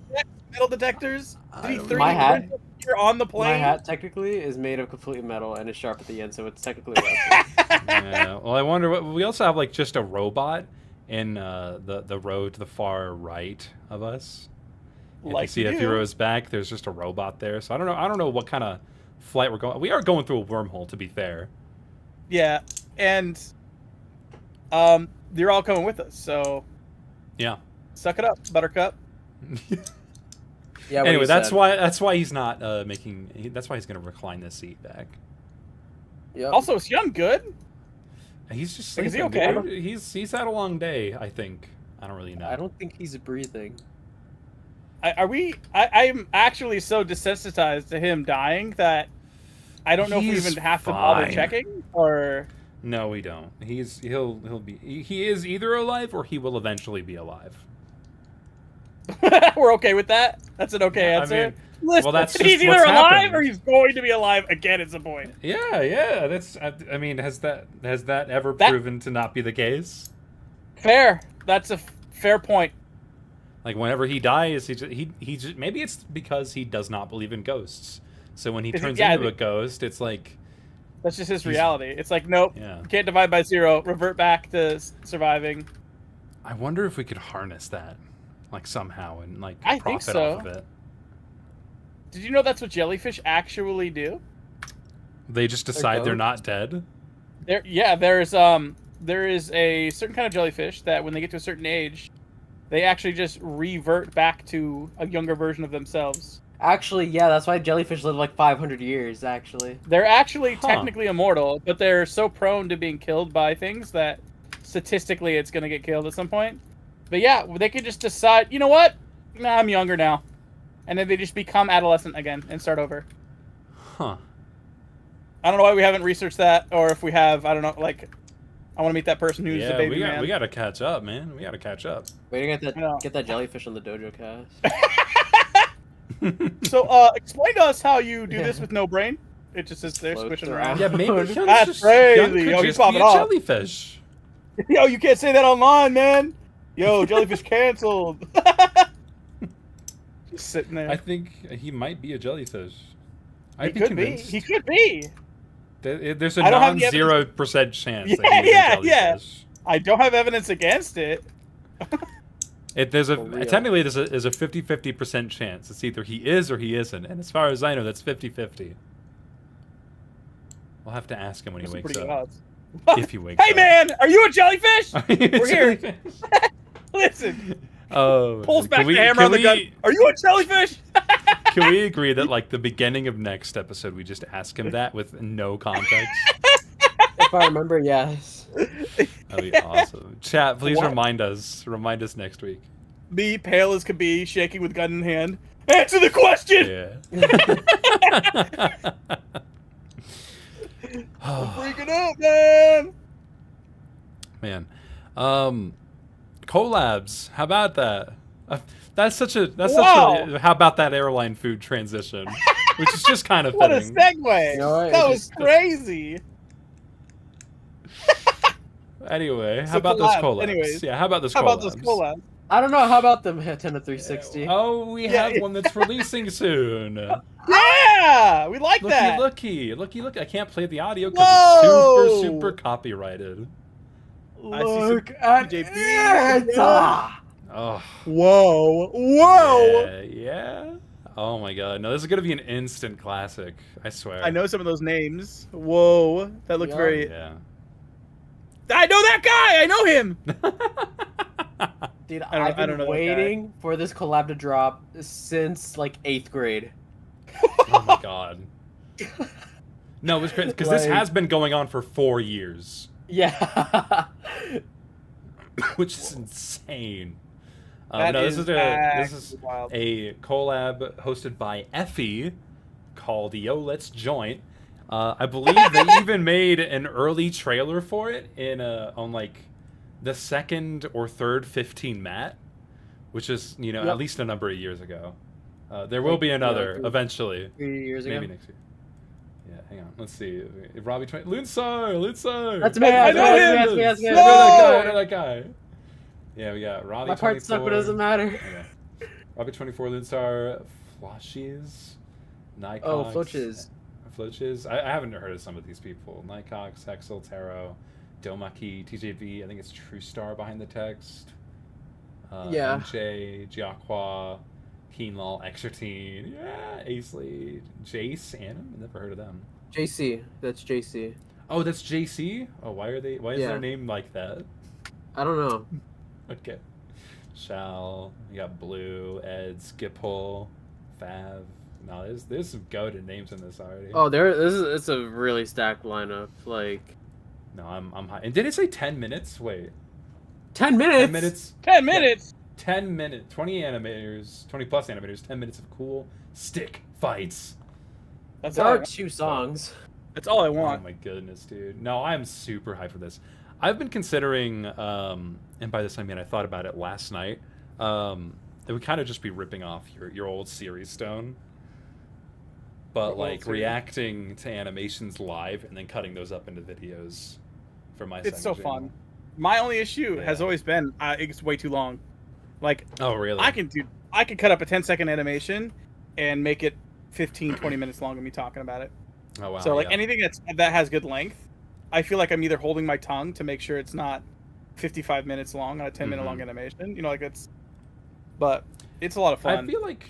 metal detectors. My hat here on the plane. My hat technically is made of complete metal and is sharp at the end, so it's technically rusty. Yeah. Well, I wonder what we also have, like just a robot in the row to the far right of us. Like see you if do. Hero's back, there's just a robot there. So I don't know what kind of flight we're going. We are going through a wormhole, to be fair. Yeah, and you're all coming with us, so Yeah. suck it up, Buttercup. Yeah. what Anyway, you that's said. why he's not that's why he's gonna recline this seat back. Yep. Also, is Young good? He's just Like, is he sleeping, okay? dude. He's had a long day, I think. I don't really know. I don't think he's breathing. I'm actually so desensitized to him dying that I don't know if we He's even have to bother fine. checking, or No, we don't. He'll be he is either alive or he will eventually be alive. we're okay with that. That's an okay I answer. mean, Listen, well, that's he's just either what's alive happened. or he's going to be alive again at some point. Yeah. That's I mean, has that ever That- proven to not be the case? Fair. That's a fair point. Like whenever he dies, he just maybe it's because he does not believe in ghosts. So when he Is it- turns yeah, into a ghost, it's like That's just his He's- reality. It's like, nope, yeah. can't divide by 0. Revert back to surviving. I wonder if we could harness that, like somehow, and like I think profit so. off of it. Did you know that's what jellyfish actually do? They just decide they're not dead. There is a certain kind of jellyfish that when they get to a certain age, they actually just revert back to a younger version of themselves. Actually, yeah, that's why jellyfish live like 500 years. Actually. They're actually Huh. technically immortal, but they're so prone to being killed by things that statistically it's going to get killed at some point. But yeah, they could just decide, you know what? Nah, I'm younger now. And then they just become adolescent again and start over. Huh. I don't know why we haven't researched that, or if we have, I don't know, like, I want to meet that person who's the Yeah, baby man. we got to catch up, man. We got to catch up. Wait to Yeah. get that jellyfish on the Dojocast. So, explain to us how you do this with no brain. It just sits there Floats squishing around. around. Yeah, maybe Hyun's That's just, crazy. Hyun could Yo, you just pop be it a off. jellyfish. Yo, you can't say that online, man. Yo, jellyfish canceled. Just sitting there. I think he might be a jellyfish. He I'd be could convinced. be. He could be. There's a I don't have the non-0% chance Yeah, that he's yeah, a yeah. jellyfish. I don't have evidence against it. There's For real. technically there's a 50-50% chance. It's either he is or he isn't, and as far as I know, that's 50-50. We'll have to ask him when he Those are wakes pretty up. odds. If he wakes Hey, up. man, are you a jellyfish? Are you a We're here. jellyfish? Listen, Oh, pulls back can we- the hammer can on the we- gun. Are you a jellyfish? Can we agree that like the beginning of next episode, we just ask him that with no context? If I remember, yes. That'd be awesome. Chat, please What? remind us next week. Me, pale as could be, shaking with gun in hand. Answer the question. Yeah. I'm freaking out, man. Man, collabs. How about that? That's such a Wow. how about that airline food transition, which is just kind of What a fitting. segue. You know what? That It was just- crazy. Anyway, how So about those collabs, collabs? anyways. Yeah, how about those How collabs? about those collabs? I don't know. How about them 10 to 360? Oh, we Yeah, have one that's releasing soon. Yeah, we like that. Looky. I can't play the audio because it's Whoa! super copyrighted. Look at DJP. it! Ah! Oh, Whoa, whoa. yeah. Oh my god, no, this is gonna be an instant classic. I swear. I know some of those names. Whoa, that looked Yeah. very. Yeah. I know that guy. I know him. Dude, I don't- I've I been don't know that guy. waiting for this collab to drop since like 8th grade. Oh my god. No, it was crazy because this Like- has been going on for 4 years, Yeah. which is insane. That no, is this is actually wild. a collab hosted by Effie called Yo Let's Joint. I believe they even made an early trailer for it on like the second or third 15 mat, which is Yep. at least a number of years ago. There will be another eventually, 3 years ago. maybe next year. Yeah, hang on. Let's see. Robbie Lunsar. That's me. I know him. That's me. I know that guy. Yeah, we got Robbie. My part suck, but it doesn't matter. Okay. Robbie 24, Lunsar, Flashes, Nycox. Oh, Floches. Floches. I haven't heard of some of these people. Nycox, Hexel, Taro, Domaki, TJV. I think it's True Star behind the text. Yeah. MJ, Giacqua, Keenlaw, Exertine, yeah, Aisley, Jace, Anim. Never heard of them. JC. That's JC. Oh, that's JC. Oh, why are they? Why is Yeah. their name like that? I don't know. Okay. Shal, you got Blue, Ed, Skipple, Fav. No, there's some goated names in this already. Oh, it's a really stacked lineup. Like No, I'm high. And did it say 10 minutes? Wait. 10 minutes. 10 minutes. 10 minutes. 10 minutes. 20 animators. 20 plus animators. 10 minutes of cool stick fights. That's There all I are want. 2 songs. That's all I Oh my my goodness, dude. No, I'm super hyped for this. I've been considering, and by this I mean I thought about it last night. It would kind of just be ripping off your old series stone, but Your like old series. reacting to animations live and then cutting those up into videos for my. It's so second channel. fun. My only issue has Yeah. always been it's way too long. Like Oh really? I can cut up a 10-second animation and make it 15, 20 minutes long of me talking about it. Oh wow. So like yeah. anything that has good length, I feel like I'm either holding my tongue to make sure it's not 55 minutes long on a 10-minute long animation. You know, like but it's a lot of fun. I feel like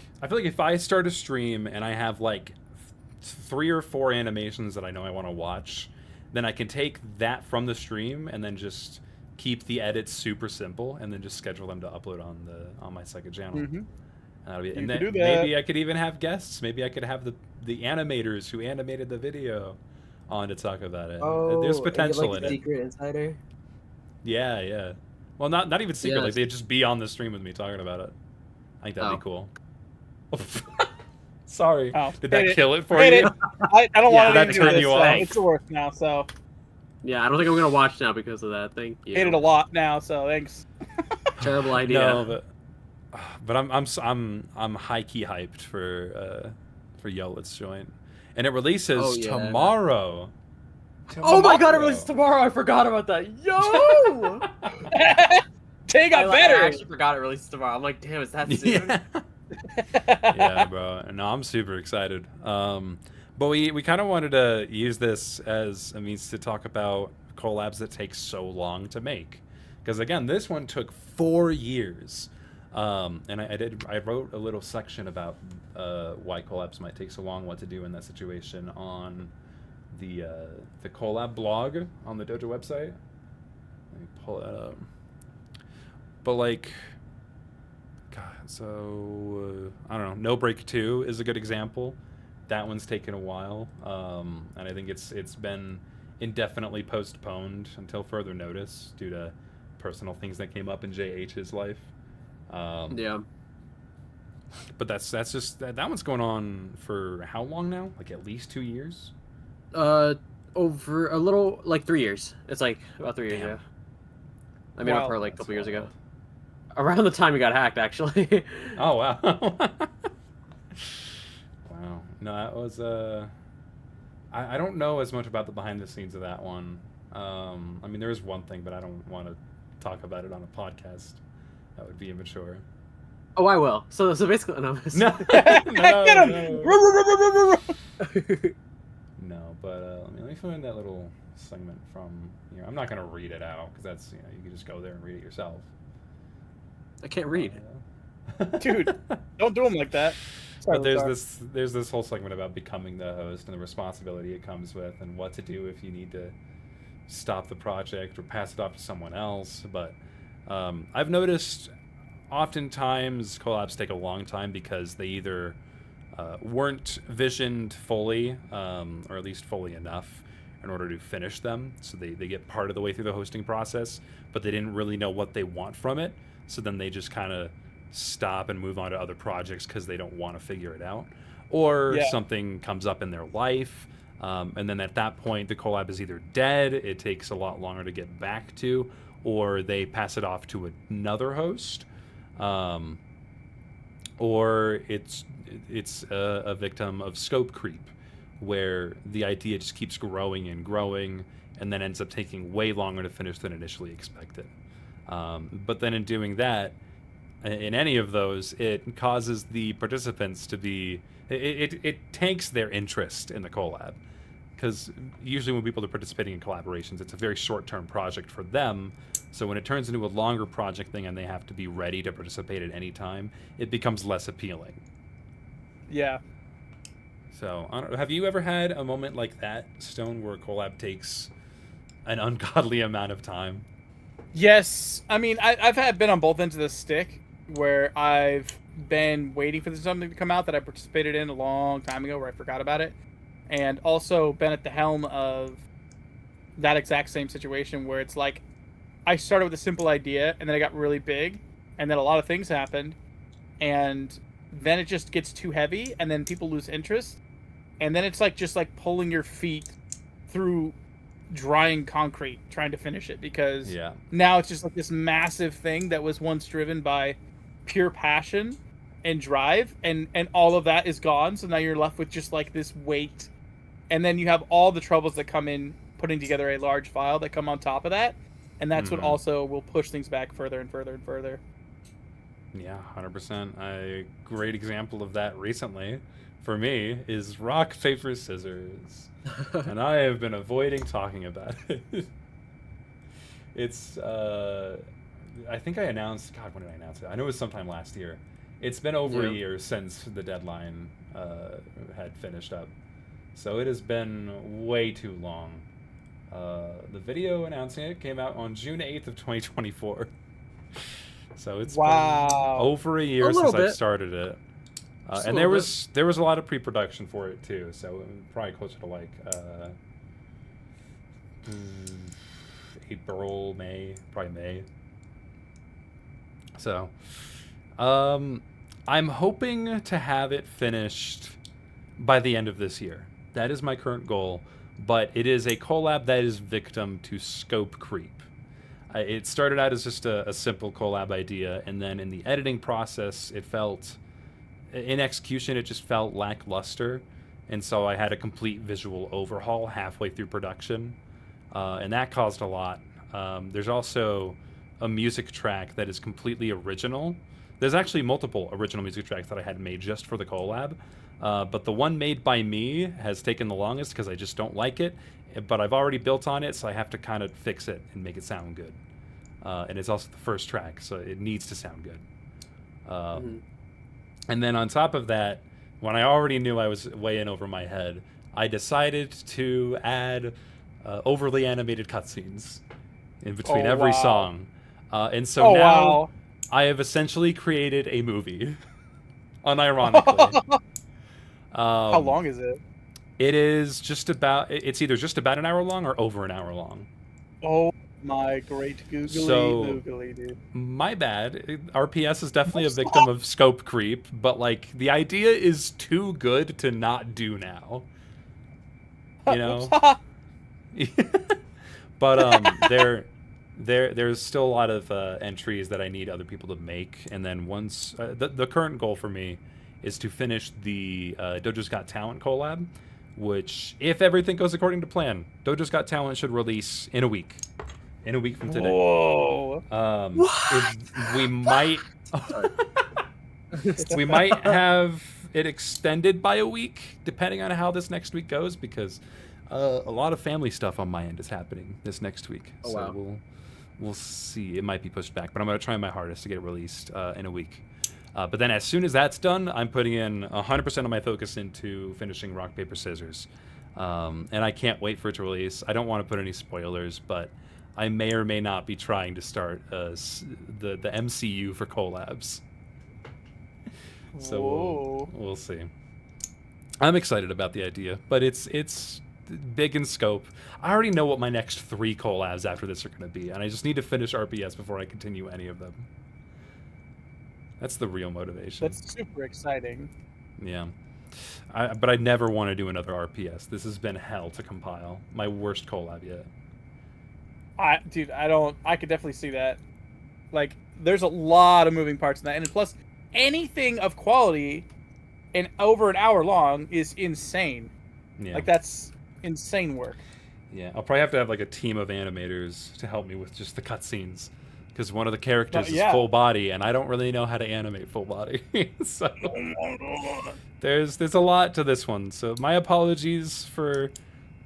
if I start a stream and I have like 3 or 4 animations that I know I want to watch, then I can take that from the stream and then just keep the edits super simple and then just schedule them to upload on my second channel. Mhm. And that'll be, You and could then do that. maybe I could even have guests. Maybe I could have the animators who animated the video on to talk about it. There's potential like in a it. secret insider. Yeah, yeah. Well, not even secret. Yes. Like they'd just be on the stream with me talking about it. I think that'd be cool. Sorry. Oh, Did hate that it. kill it for Hate you? it. I don't Yeah, want that to do turned this. you So off? it's the worst now. So Yeah, I don't think I'm gonna watch now because of that. Thank you. hate it a lot now. So thanks. Terrible idea. No, but I'm high key hyped for Yolet's joint, and it releases Oh, yeah. tomorrow. Oh my god, it Tomorrow. releases tomorrow! I forgot about that. Yo! Tay got I better. actually forgot it releases tomorrow. I'm like, damn, is that soon? Yeah. Yeah, bro. No, I'm super excited. But we kind of wanted to use this as a means to talk about collabs that take so long to make, because again, this one took 4 years. And I wrote a little section about why collabs might take so long, what to do in that situation on the collab blog on the Dojo website. Let me pull that up. But like, God, so I don't know. No Break 2 is a good example. That one's taken a while, and I think it's been indefinitely postponed until further notice due to personal things that came up in JH's life. Yeah. But that's just that one's going on for how long now? Like at least 2 years. Over a little, like 3 years. It's like about 3 years Damn. ago. I made Wow. up for like a That's couple years ago. wild. Around the time he got hacked, actually. Oh wow. Wow. No, that was I don't know as much about the behind the scenes of that one. I mean, there is one thing, but I don't want to talk about it on a podcast. That would be immature. Oh, I will. So basically, no. No, Get him. no, no. But let me find that little segment from. I'm not gonna read it out because that's you can just go there and read it yourself. I can't read. Dude, don't do him like that. Sorry, But Lazar. there's this whole segment about becoming the host and the responsibility it comes with, and what to do if you need to stop the project or pass it off to someone else. But I've noticed oftentimes collabs take a long time because they either weren't visioned fully, or at least fully enough in order to finish them. So they get part of the way through the hosting process, but they didn't really know what they want from it. So then they just kind of stop and move on to other projects because they don't want to figure it out. Or Yeah. something comes up in their life, and then at that point the collab is either dead, it takes a lot longer to get back to, or they pass it off to another host, or it's a victim of scope creep, where the idea just keeps growing and growing and then ends up taking way longer to finish than initially expected. But then in doing that, in any of those, it causes the participants to be... It tanks their interest in the collab. because usually when people are participating in collaborations, it's a very short-term project for them. So when it turns into a longer project thing and they have to be ready to participate at any time, it becomes less appealing. Yeah. So, I don't know, have you ever had a moment like that, Stone, where a collab takes an ungodly amount of time? Yes. I mean, I've been on both ends of the stick where I've been waiting for something to come out that I participated in a long time ago where I forgot about it. And also been at the helm of that exact same situation where it's like I started with a simple idea and then I got really big and then a lot of things happened and then it just gets too heavy and then people lose interest and then it's like just like pulling your feet through drying concrete trying to finish it because now it's just like this massive thing that was once driven by pure passion and drive and all of that is gone, so now you're left with just like this weight and then you have all the troubles that come in putting together a large file that come on top of that, and that's what also will push things back further and further and further. Yeah, 100%. A great example of that recently for me is rock, paper, scissors. And I have been avoiding talking about it. It's, I think I announced, God, when did I announce it? I know it was sometime last year. It's been over a year since the deadline had finished up. So it has been way too long. The video announcing it came out on June 8th of 2024. So it's been over a year since I started it. And there was a lot of pre-production for it too, so probably closer to like April, May, probably May. So I'm hoping to have it finished by the end of this year. That is my current goal, but it is a collab that is victim to scope creep. It started out as just a simple collab idea, and then in the editing process, it felt, in execution, it just felt lackluster, and so I had a complete visual overhaul halfway through production, and that caused a lot. There's also a music track that is completely original. There's actually multiple original music tracks that I had made just for the collab, but the one made by me has taken the longest because I just don't like it, but I've already built on it, so I have to kind of fix it and make it sound good. And it's also the first track, so it needs to sound good. And then on top of that, when I already knew I was way in over my head, I decided to add overly animated cutscenes in between every song. And so now I have essentially created a movie, unironically. How long is it? It is just about, it's either just about an hour long or over an hour long. Oh my great googly dude. My bad. RPS is definitely a victim of scope creep, but like the idea is too good to not do now. You know? But there's still a lot of entries that I need other people to make, and then once the current goal for me is to finish the Dojo's Got Talent collab, which, if everything goes according to plan, Dojo's Got Talent should release in a week. In a week from today. Whoa. We might we might have it extended by a week, depending on how this next week goes, because a lot of family stuff on my end is happening this next week. We'll see. It might be pushed back, but I'm going to try my hardest to get it released in a week. But then as soon as that's done, I'm putting in 100% of my focus into finishing Rock, Paper, Scissors. And I can't wait for it to release. I don't want to put any spoilers, but I may or may not be trying to start the MCU for collabs. So we'll see. I'm excited about the idea, but it's big in scope. I already know what my next 3 collabs after this are going to be, and I just need to finish RPS before I continue any of them. That's the real motivation. That's super exciting. Yeah. But I never want to do another RPS. This has been hell to compile. My worst collab yet. Dude, I could definitely see that. Like, there's a lot of moving parts in that. And plus, anything of quality and over an hour long is insane. Yeah. Like, that's insane work. Yeah, I'll probably have to have, like, a team of animators to help me with just the cutscenes. Because one of the characters is full body, and I don't really know how to animate full body. So there's a lot to this one. So my apologies for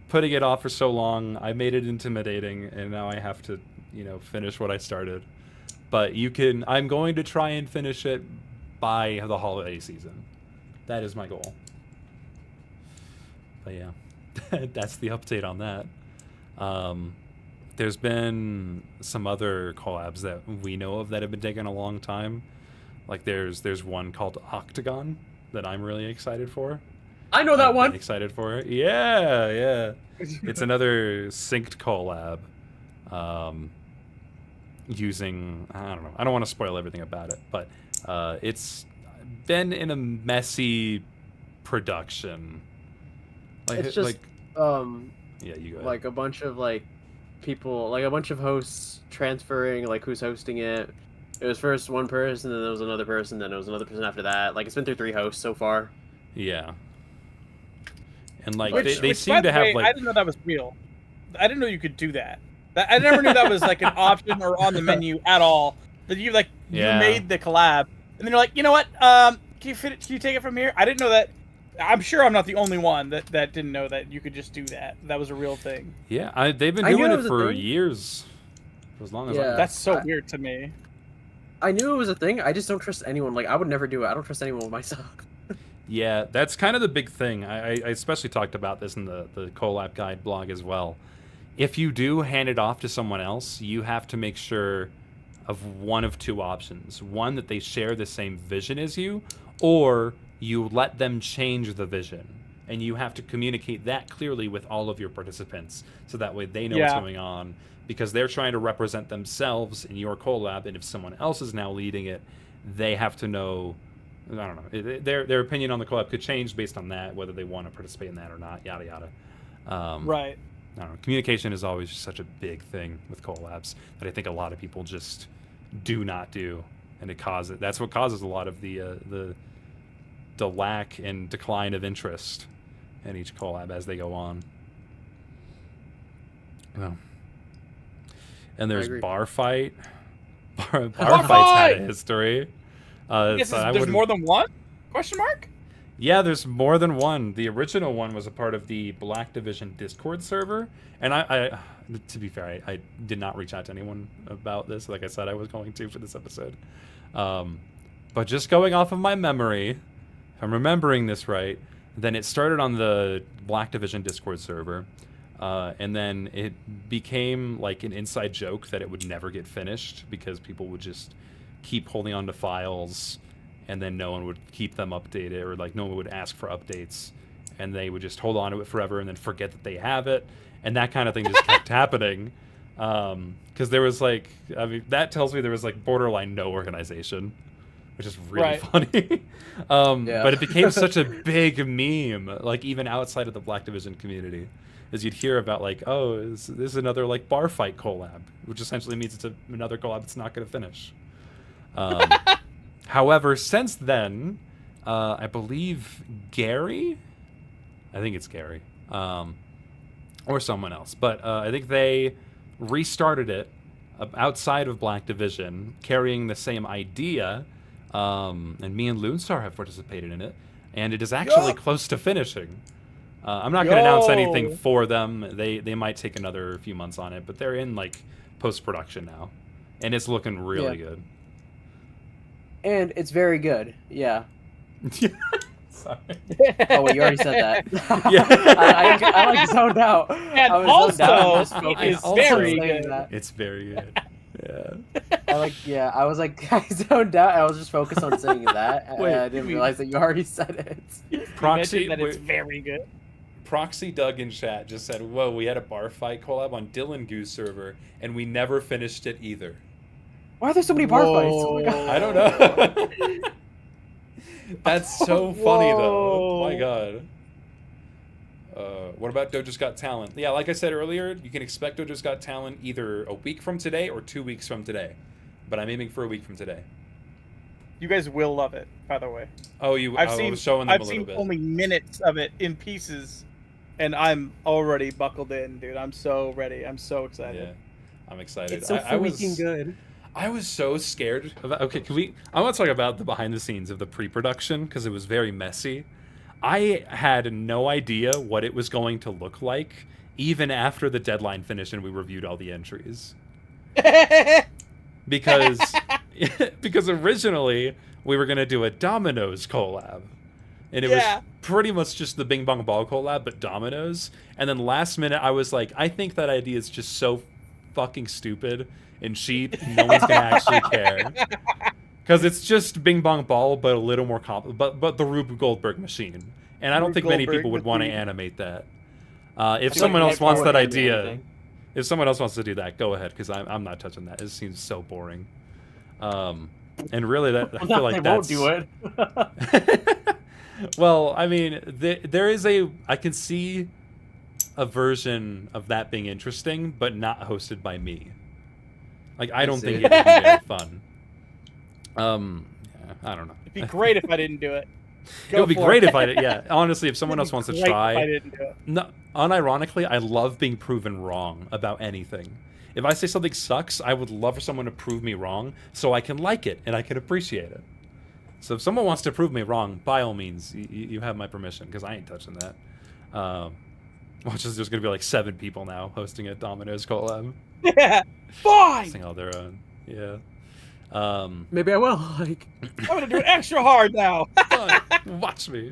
putting it off for so long. I made it intimidating, and now I have to, finish what I started. But I'm going to try and finish it by the holiday season. That is my goal. But yeah, that's the update on that. There's been some other collabs that we know of that have been taking a long time. Like there's one called Octagon that I'm really excited for. I know that one. Excited for it. Yeah. It's another synced collab. Using, I don't know. I don't want to spoil everything about it, but it's been in a messy production. It's just yeah, you go ahead. like a bunch of people, like a bunch of hosts transferring, like who's hosting it. It was first one person, then there was another person, then it was another person after that. Like it's been through 3 hosts so far. Yeah. And like Which, they seem by to the have way, like I didn't know that was real. I didn't know you could do that. I never knew that was like an option or on the menu at all. That you Yeah. you made the collab, and then you're like, you know what? Can you take it from here? I didn't know that. I'm sure I'm not the only one that didn't know that you could just do that. That was a real thing. Yeah, they've been I knew doing it it was a for thing. years. For as long as Yeah. That's so weird to me. I knew it was a thing. I just don't trust anyone. Like I would never do it. I don't trust anyone with myself. Yeah, that's kind of the big thing. I especially talked about this in the collab guide blog as well. If you do hand it off to someone else, you have to make sure of one of 2 options. One, that they share the same vision as you, or you let them change the vision. And you have to communicate that clearly with all of your participants, so that way they know what's going on, because they're trying to represent themselves in your collab, and if someone else is now leading it, they have to know, I don't know, their opinion on the collab could change based on that, whether they want to participate in that or not, yada yada. Right. I don't know. Communication is always such a big thing with collabs that I think a lot of people just do not do, and that's what causes a lot of the lack and decline of interest in each collab as they go on. Well, and there's Bar Fight. Bar Fight's had a history. There's more than one? Question mark? Yeah, there's more than one. The original one was a part of the Black Division Discord server, and I to be fair, I did not reach out to anyone about this. Like I said, I was going to for this episode. But just going off of my memory, if I'm remembering this right, then it started on the Black Division Discord server, and then it became like an inside joke that it would never get finished because people would just keep holding on to files, and then no one would keep them updated, or like no one would ask for updates, and they would just hold on to it forever and then forget that they have it, and that kind of thing just kept happening. Because there was like, I mean, that tells me there was like borderline no organization, which is really funny. But it became such a big meme, like even outside of the Black Division community, as you'd hear about like, oh, this is another like bar fight collab, which essentially means it's another collab that's not going to finish. However, since then, I believe Gary, I think it's Gary, or someone else, but I think they restarted it outside of Black Division, carrying the same idea, and me and Loonstar have participated in it, and it is actually close to finishing. I'm not going to announce anything for them. They might take another few months on it, but they're in like post-production now, and it's looking really good. And it's very good. Yeah. Sorry. Oh, wait, you already said that. Yeah. I like zoned out. And I was zoned out. also, It's very good. It's very good. Yeah. I was like, I zoned out. I was just focused on saying that. And Wait, I didn't realize that you already said it. Proxy, that it's very good. Proxy Doug in chat just said, whoa, we had a bar fight collab on Dylan Goose server, and we never finished it either. Why are there so many bar fights? Oh my God. I don't know. That's so funny, though. Oh my God. What about Dojo's Got Talent? Yeah, like I said earlier, you can expect Dojo's Got Talent either a week from today or 2 weeks from today. But I'm aiming for a week from today. You guys will love it, by the way. Oh, I've was showing them I've a little seen bit. only minutes of it in pieces, and I'm already buckled in, dude. I'm so ready. I'm so excited. Yeah, I'm excited. It's so freaking good. I was so scared about. Okay, I want to talk about the behind the scenes of the pre-production because it was very messy. I had no idea what it was going to look like, even after the deadline finished and we reviewed all the entries. Because because originally we were gonna do a Dominoes collab, and it was pretty much just the Bing Bong Ball collab, but Dominoes. And then last minute, I was like, I think that idea is just so fucking stupid and cheap. No one's gonna actually care because it's just Bing Bong Ball, but a little more but the Rube Goldberg machine. And I don't think many people would want to animate that. If someone else wants that idea. If someone else wants to do that, go ahead, because I'm not touching that. It seems so boring. And really, that I feel like that's... won't do it. Well, I mean, there is I can see a version of that being interesting, but not hosted by me. Like, I don't think it would be very fun. Yeah, I don't know. It'd be great if I didn't do it. It would be great if I did. Yeah, honestly, if someone else wants to try. If I didn't do it. No, unironically, I love being proven wrong about anything. If I say something sucks, I would love for someone to prove me wrong so I can like it and I can appreciate it. So if someone wants to prove me wrong, by all means, you have my permission, because I ain't touching that. Watch as there's going to be like 7 people now hosting a Domino's collab. Yeah, fine! Hosting all their own. Yeah. Maybe I will. Like, I'm gonna do it extra hard now. Watch me.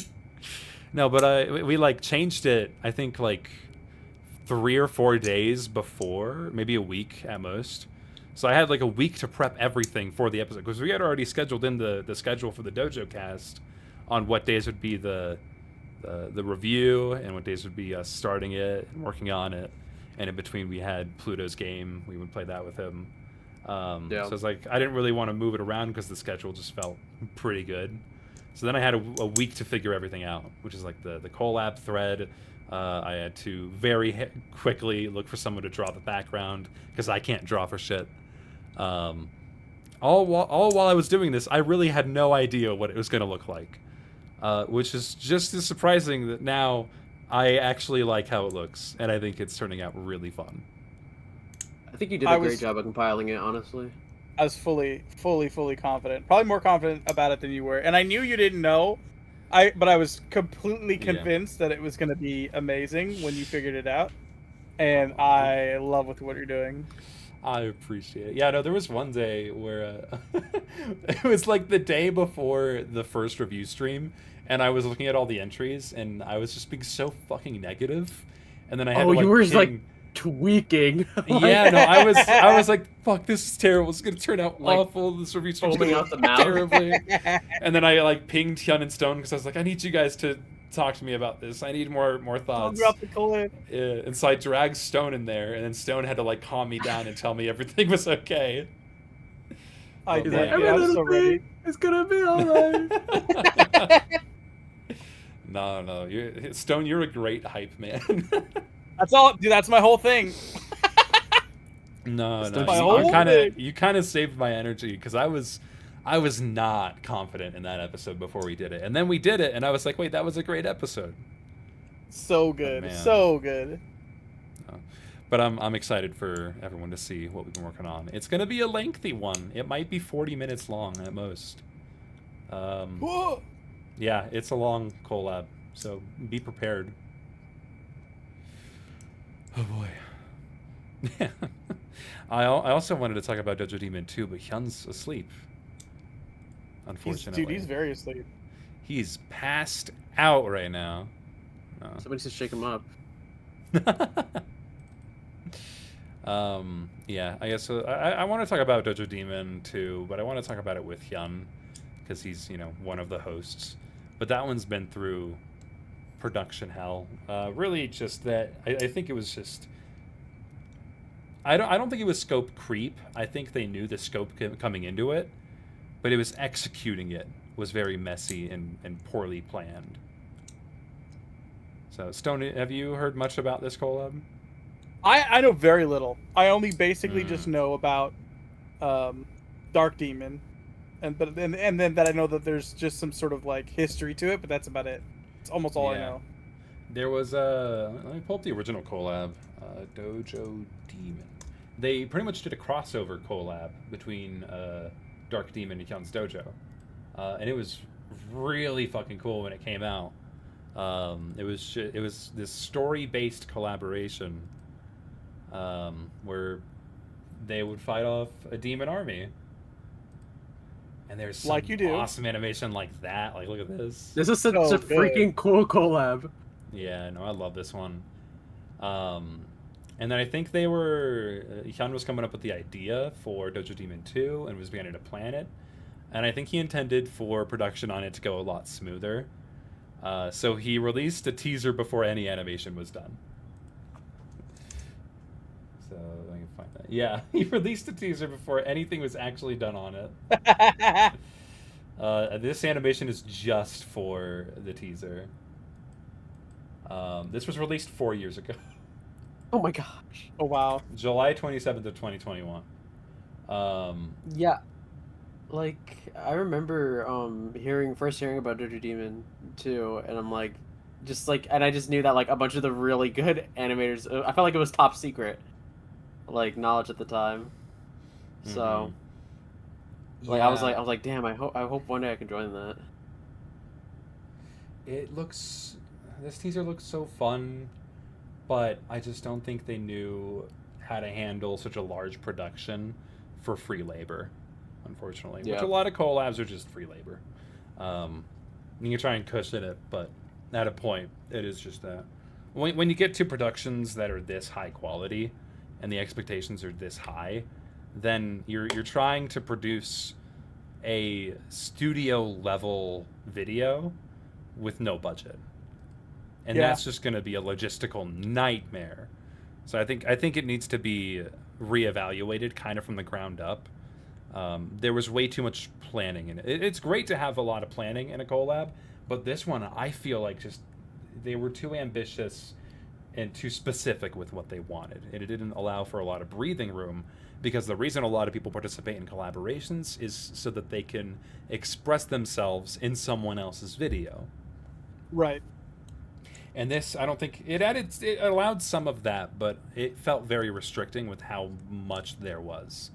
No, but we like changed it. I think like 3 or 4 days before, maybe a week at most. So I had like a week to prep everything for the episode, because we had already scheduled in the schedule for the Dojocast on what days would be the review and what days would be us starting it and working on it. And in between, we had Pluto's game. We would play that with him. So it's like I didn't really want to move it around because the schedule just felt pretty good. So then I had a week to figure everything out, which is like the collab thread. I had to very quickly look for someone to draw the background because I can't draw for shit. All while I was doing this, I really had no idea what it was going to look like, which is just as surprising that now I actually like how it looks, and I think it's turning out really fun. I think you did a great job of compiling it, honestly. I was fully confident. Probably more confident about it than you were. And I knew you didn't know. But I was completely convinced that it was going to be amazing when you figured it out. And I love what you're doing. I appreciate it. Yeah, no, there was one day where it was like the day before the first review stream, and I was looking at all the entries, and I was just being so fucking negative. And then I had to, like, you were like tweaking. Yeah, no, I was like, fuck, this is terrible. It's gonna turn out like, awful. This review's gonna foaming out the mouth terribly. And then I like pinged Hyun and Stone because I was like, I need you guys to talk to me about this. I need more thoughts. Drop the coin. Yeah, and so I dragged Stone in there, and then Stone had to like calm me down and tell me everything was okay. I He's did. like, I was so ready. It's gonna be alright. No, Stone, you're a great hype man. That's all, dude. That's my whole thing. No, you kind of saved my energy because I was not confident in that episode before we did it, and then we did it, and I was like, wait, that was a great episode. So good, so good. But I'm excited for everyone to see what we've been working on. It's gonna be a lengthy one. It might be 40 minutes long at most. Yeah, it's a long collab, so be prepared. Oh boy. I also wanted to talk about Dojo Demon 2, but Hyun's asleep. Unfortunately. Dude, he's very asleep. He's passed out right now. Somebody should shake him up. Yeah, I guess I want to talk about Dojo Demon 2, but I want to talk about it with Hyun because he's, one of the hosts. But that one's been through production hell. Really just that I think it was just I don't think it was scope creep. I think they knew the scope coming into it, but it was executing it was very messy and poorly planned. So Stone, have you heard much about this collab? I know very little. I only basically just know about Dark Demon, and then that I know that there's just some sort of like history to it, but that's about it. It's almost all I know. There was let me pull up the original collab, Dojo Demon. They pretty much did a crossover collab between Dark Demon and Hyun's Dojo, and it was really fucking cool when it came out. It was this story-based collaboration where they would fight off a demon army. And there's some Like you do. awesome animation like that. Like, look at this. This is such So a good. freaking cool collab. Yeah, no, I love this one. And then I think Hyun was coming up with the idea for Dojo Demon 2 and was beginning to plan it. And I think he intended for production on it to go a lot smoother. So he released a teaser before any animation was done. So I can find that. Yeah, he released a teaser before anything was actually done on it. This animation is just for the teaser. This was released 4 years ago. Oh my gosh. Oh wow. July 27th of 2021. Yeah. Like, I remember first hearing about Dojo Demon 2, and I'm like, and I just knew that like a bunch of the really good animators, I felt like it was top secret, like, knowledge at the time. So, like, I was like, damn, I hope one day I can join that. This teaser looks so fun, but I just don't think they knew how to handle such a large production for free labor, unfortunately. Yeah. Which a lot of collabs are just free labor. You can try and cushion it, but at a point, it is just that. When you get to productions that are this high quality, and the expectations are this high, then you're trying to produce a studio level video with no budget. And Yeah. that's just going to be a logistical nightmare. So I think it needs to be reevaluated kind of from the ground up. There was way too much planning in it. It's great to have a lot of planning in a collab, but this one I feel like just they were too ambitious and too specific with what they wanted. And it didn't allow for a lot of breathing room, because the reason a lot of people participate in collaborations is so that they can express themselves in someone else's video. Right. And this, I don't think it allowed some of that, but it felt very restricting with how much there was.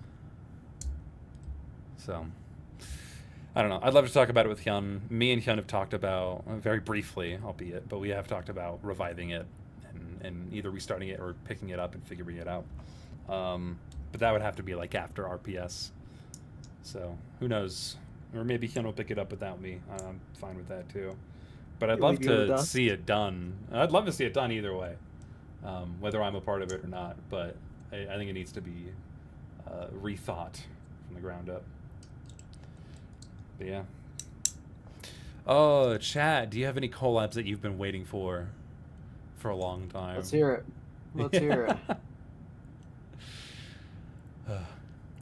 So, I don't know. I'd love to talk about it with Hyun. Me and Hyun have talked about, very briefly, albeit, but we have talked about reviving it and either restarting it or picking it up and figuring it out. But that would have to be like after RPS. So, who knows? Or maybe Hyun will pick it up without me. I'm fine with that too. But I'd love to see it done. I'd love to see it done either way, whether I'm a part of it or not. But I think it needs to be rethought from the ground up. But yeah. Oh, chat, do you have any collabs that you've been waiting for a long time? Let's hear it. Let's hear it.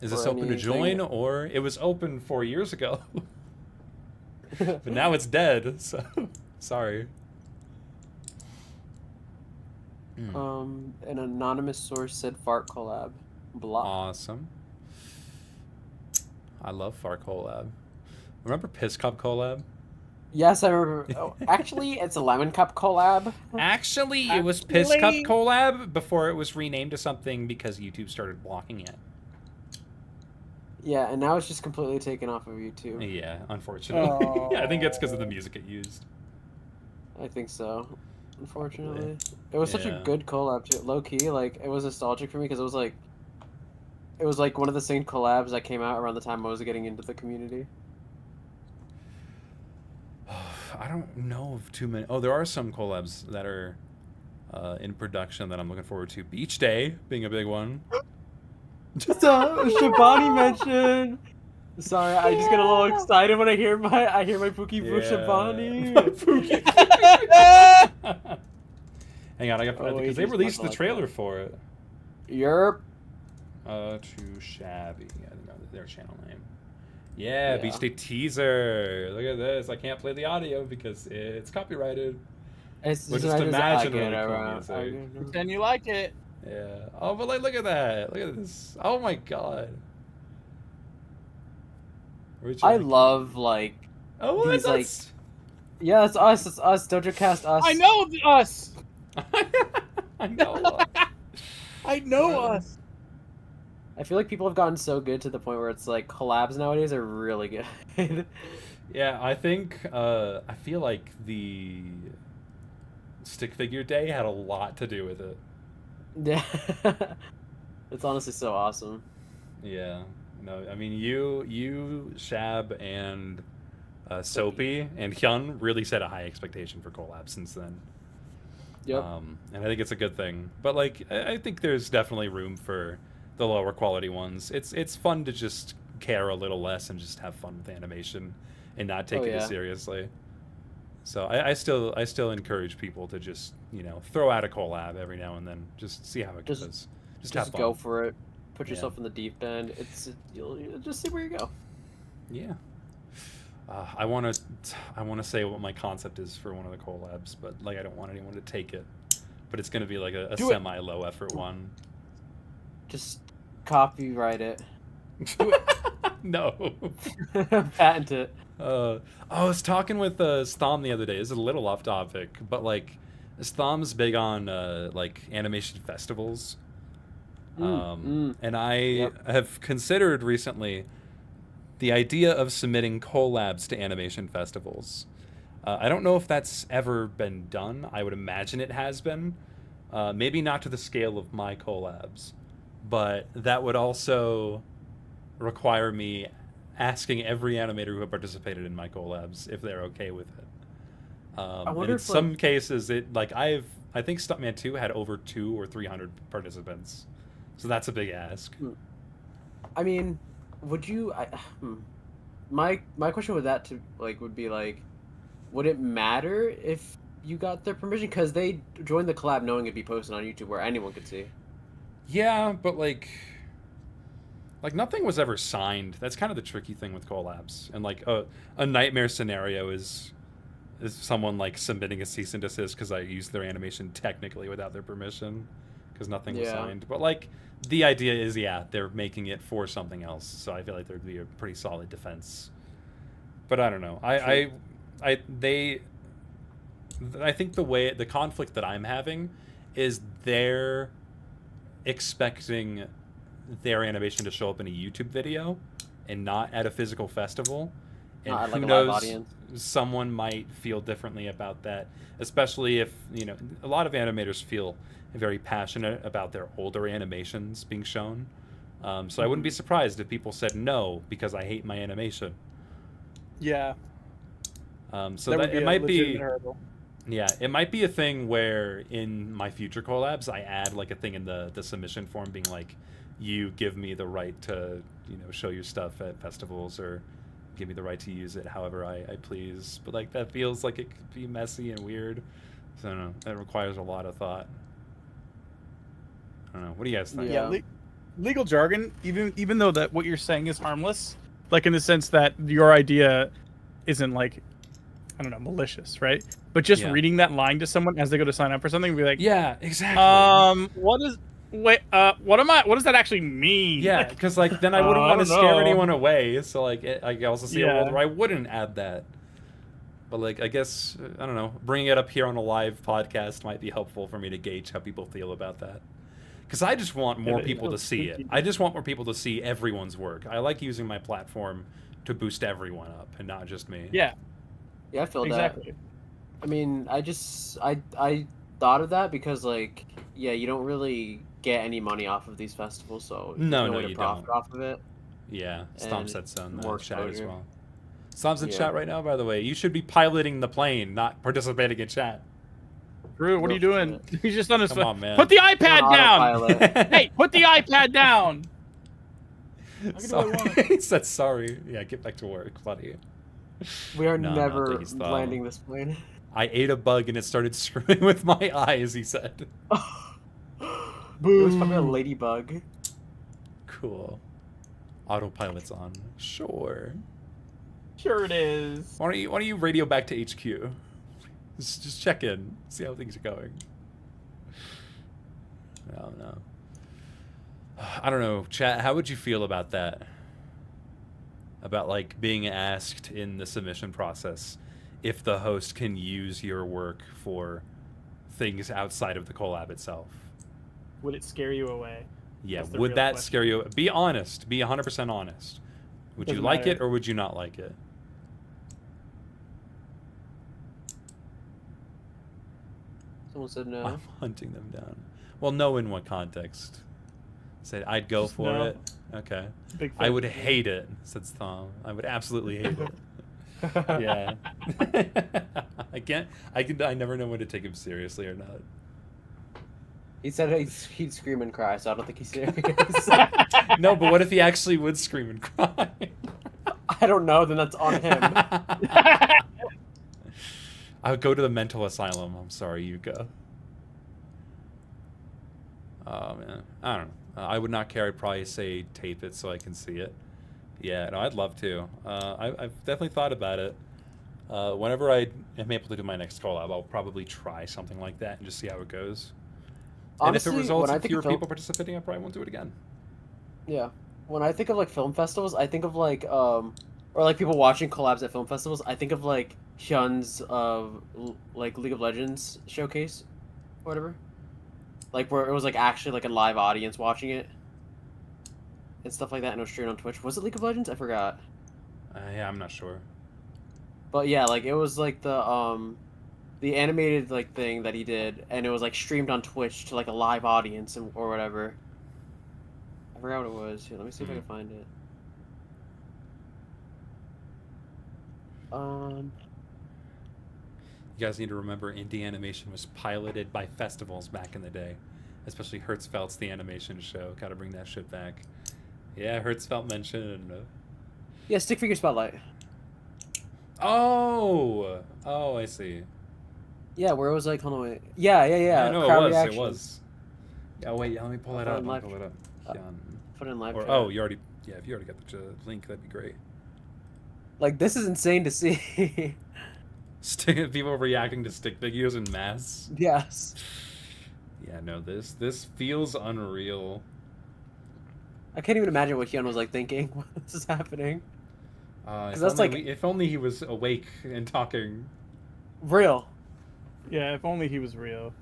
Is this Or open to anything- join, or it was open 4 years ago? But now it's dead, so sorry. An anonymous source said fart collab. Blah. Awesome. I love Far collab. Remember Piss Cup collab? Yes, I remember. Oh, actually, it's a lemon cup collab. Actually, it was Piss Cup collab before it was renamed to something because YouTube started blocking it. Yeah, and now it's just completely taken off of YouTube. Yeah, unfortunately. I think it's because of the music it used. I think so. Unfortunately, it was such a Yeah. good collab too. Low key, like, it was nostalgic for me because it was like one of the same collabs that came out around the time I was getting into the community. I don't know of too many. Oh, there are some collabs that are in production that I'm looking forward to. Beach Day being a big one. Shabani mentioned. Sorry, I just get a little excited when I hear my Pookie Boo Shabani. Hang on, I got Oh, because they just released the like trailer that. for it. Yerp. Too shabby. I think that's their channel name. Yeah, Yeah. Beach Day teaser. Look at this. I can't play the audio because it's copyrighted. It's But just just imagine I really get cool around. music. Pretend you like it. Yeah. Oh, but like, look at that. Look at this. Oh my god. I love, like, Oh, these, that's yeah, it's us. It's us. Dojocast us. I know us. I know. I know us. I feel like people have gotten so good to the point where it's like collabs nowadays are really good. Yeah, I think I feel like the Stick Figure Day had a lot to do with it. Yeah. It's honestly so awesome. Yeah. No, I mean you, Shab, and Soapy and Hyun really set a high expectation for collabs since then. Yep. And I think it's a good thing. But like, I think there's definitely room for the lower quality ones. It's fun to just care a little less and just have fun with animation and not take it as seriously. So I still encourage people to just, you know, throw out a collab every now and then, just see how it goes. Just have fun. Go for it. Put yourself in the deep end. You'll just see where you go. Yeah. I want to say what my concept is for one of the collabs, but like I don't want anyone to take it. But it's going to be like a semi low effort one. Just copyright it. No. Patent it. I was talking with Stom the other day. This is a little off topic, but like Stom's big on like animation festivals. And I have considered recently the idea of submitting collabs to animation festivals. I don't know if that's ever been done. I would imagine it has been. Maybe not to the scale of my collabs, but that would also require me asking every animator who have participated in my collabs if they're okay with it. I wonder and in some cases, it like I think Stuntman 2 had over 200 or 300 participants, so that's a big ask. I mean, would you? My question with that would be like, would it matter if you got their permission? Because they joined the collab knowing it'd be posted on YouTube where anyone could see. Yeah, but like nothing was ever signed. That's kind of the tricky thing with collabs. And like a nightmare scenario is someone like submitting a cease and desist because I used their animation technically without their permission because nothing was signed. But like the idea is, they're making it for something else. So I feel like there'd be a pretty solid defense. But I don't know. I think the conflict that I'm having is they're expecting their animation to show up in a YouTube video and not at a physical festival. And like who a knows, live audience. someone might feel differently about that, especially if, you know, a lot of animators feel very passionate about their older animations being shown. So I wouldn't be surprised if people said no because I hate my animation. Yeah. So that it might be... Yeah, it might be a thing where in my future collabs, I add like a thing in the submission form being like, you give me the right to, you know, show your stuff at festivals or give me the right to use it however I please. But like that feels like it could be messy and weird. So I don't know. That requires a lot of thought. I don't know. What do you guys think? Yeah, legal jargon, even though that what you're saying is harmless, like in the sense that your idea isn't like, I don't know, malicious, right? But just reading that line to someone as they go to sign up for something, be like, yeah, exactly. What does that actually mean? Yeah, because like then I wouldn't want to scare anyone away. So like I also see a world where I wouldn't add that. But like I guess I don't know, bringing it up here on a live podcast might be helpful for me to gauge how people feel about that. Because I just want more people to see it. I just want more people to see everyone's work. I like using my platform to boost everyone up and not just me. Yeah. Yeah, I feel exactly. that. I mean, I thought of that because like, you don't really get any money off of these festivals, so no, you profit don't. Off of it. Yeah, Stomp said so in the chat as well. exposure. Stomp's in chat right now, by the way. You should be piloting the plane, not participating in chat. Drew, what are you doing? He's just on his phone. Come on, man. Put the iPad down! Hey, put the iPad down! Sorry. He said sorry. Yeah, get back to work, buddy. We are No, never please, landing this plane. I ate a bug and it started screwing with my eyes, he said. It was probably a ladybug. Cool. Autopilot's on. Sure. Sure it is. Why don't you radio back to HQ? Just check in, see how things are going. No. I don't know, chat. How would you feel about that? About like being asked in the submission process if the host can use your work for things outside of the collab itself. Would it scare you away? Yeah, would that scare you? Be honest. Be 100% honest. Would you like it or would you not like it? Someone said no. I'm hunting them down. Well, no, in what context? Said I'd go Just for no. it. Okay. Big I fan. would hate it, said Thom. I would absolutely hate it. Yeah. I never know when to take him seriously or not. He said he'd scream and cry, so I don't think he's serious. No, but what if he actually would scream and cry? I don't know, then that's on him. I would go to the mental asylum. I'm sorry, you go. Oh, man. I don't know. I would not care. I'd probably say tape it so I can see it. Yeah, no, I'd love to. I've definitely thought about it. Whenever I am able to do my next collab, I'll probably try something like that and just see how it goes. Honestly, and if it results when I in think fewer of film- people participating, I probably won't do it again. Yeah. When I think of like film festivals, I think of like or like people watching collabs at film festivals, I think of like Hyun's like League of Legends showcase or whatever. Like where it was like actually like a live audience watching it. And stuff like that, and it was streamed on Twitch. Was it League of Legends? I forgot. Yeah, I'm not sure. But yeah, like it was like the animated like thing that he did, and it was like streamed on Twitch to like a live audience or whatever. I forgot what it was. Here, let me see if I can find it. You guys need to remember indie animation was piloted by festivals back in the day. Especially Hertzfeldt's The Animation Show. Gotta bring that shit back. Yeah, Hertzfeldt mentioned. Yeah, Stick Figure Spotlight. Oh! Oh, I see. Yeah, where it was like, hold on, wait. Yeah. I know crowd it was. reactions. It was. Yeah, wait, let me pull it up. Let me pull it up. Put it in live Or, chat. oh, you already. Yeah, if you already got the link, that'd be great. Like, this is insane to see. People reacting to stick figures in mass. Yes. Yeah, no, this feels unreal. I can't even imagine what Hyun was like thinking when this is happening. If that's only like- if only he was awake and talking. Real. Yeah, if only he was real.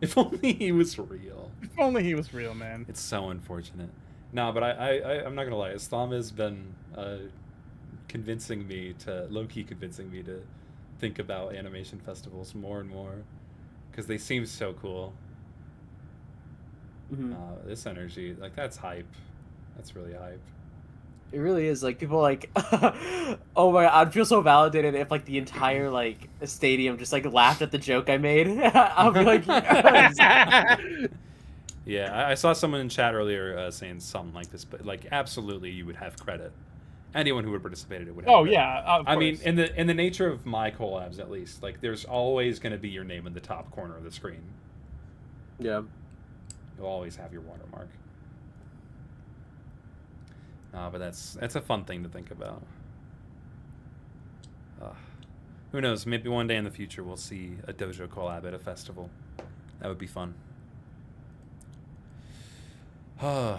If only he was real. If only he was real, man. It's so unfortunate. No, but I'm not gonna lie. Islam has been convincing me to low-key convincing me to think about animation festivals more and more because they seem so cool. Mm-hmm. This energy, like that's hype. That's really hype. It really is. Like, people like, oh my God, I'd feel so validated if like the entire like stadium just like laughed at the joke I made. I'll be like, yes. Yeah, I saw someone in chat earlier saying something like this, but like absolutely, you would have credit. Anyone who would participate in it would have. Oh credit. yeah, of I mean, course. in the nature of my collabs, at least, like there's always going to be your name in the top corner of the screen. Yeah. You'll always have your watermark. But that's a fun thing to think about. Who knows? Maybe one day in the future we'll see a dojo collab at a festival. That would be fun. Man,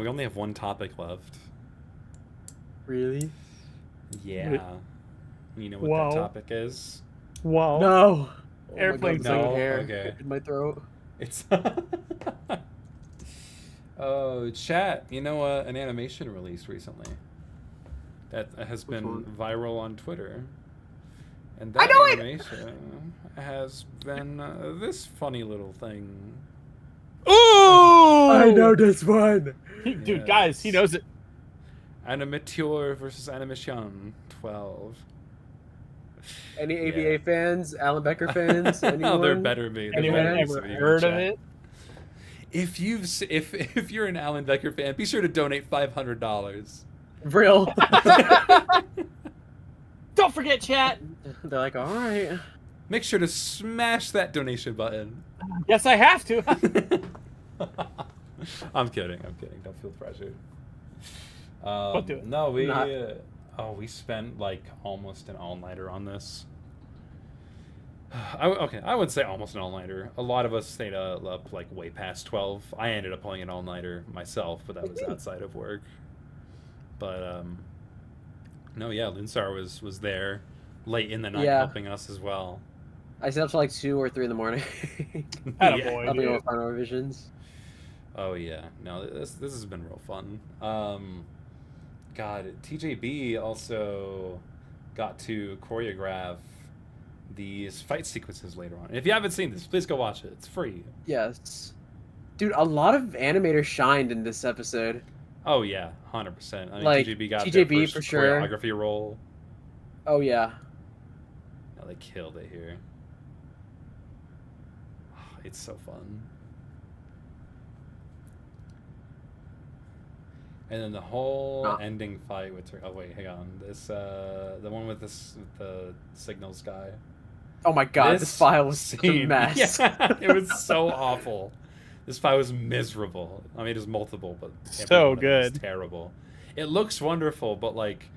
we only have one topic left. Really? Yeah. You know what Wow. that topic is? Wow. No. Oh Airplane my God, No? hair Okay. in my throat. It's oh, chat. You know, an animation released recently that has been one? viral on Twitter, and I that know it! animation has been this funny little thing. Ooh! I know this one. Dude, guys, he knows it. Animateur versus Animation 12. Any ABA fans? Alan Becker fans? Anyone? Oh, they're better me. They're Anyone better me, ever somebody in heard of chat. it? If you're an Alan Becker fan, be sure to donate $500. Real. Don't forget, chat. They're like, all right. Make sure to smash that donation button. Yes, I have to. I'm kidding. Don't feel pressured. But do it. No, we Not- we spent like almost an all-nighter on this. I would say almost an all-nighter. A lot of us stayed up like way past 12. I ended up pulling an all-nighter myself, but that was outside of work. But no, yeah, Lunsar was there late in the night Yeah. helping us as well. I stayed up till like 2 or 3 in the morning. Attaboy, Helping dude. with final revisions. Oh yeah, no, this has been real fun. God, TJB also got to choreograph these fight sequences later on. And if you haven't seen this, please go watch it. It's free. Yes. Dude, a lot of animators shined in this episode. Oh yeah, 100%. I mean, Like, TJB got TJB their first for sure. choreography role. Oh, yeah. Oh, they killed it here. Oh, it's so fun. And then the whole ending fight with her. Oh wait, hang on. This the one with the signals guy. Oh my god, this file was a mess. Yeah, it was so awful. This file was miserable. I mean, it was multiple, but so good. It was terrible. It looks wonderful, but like,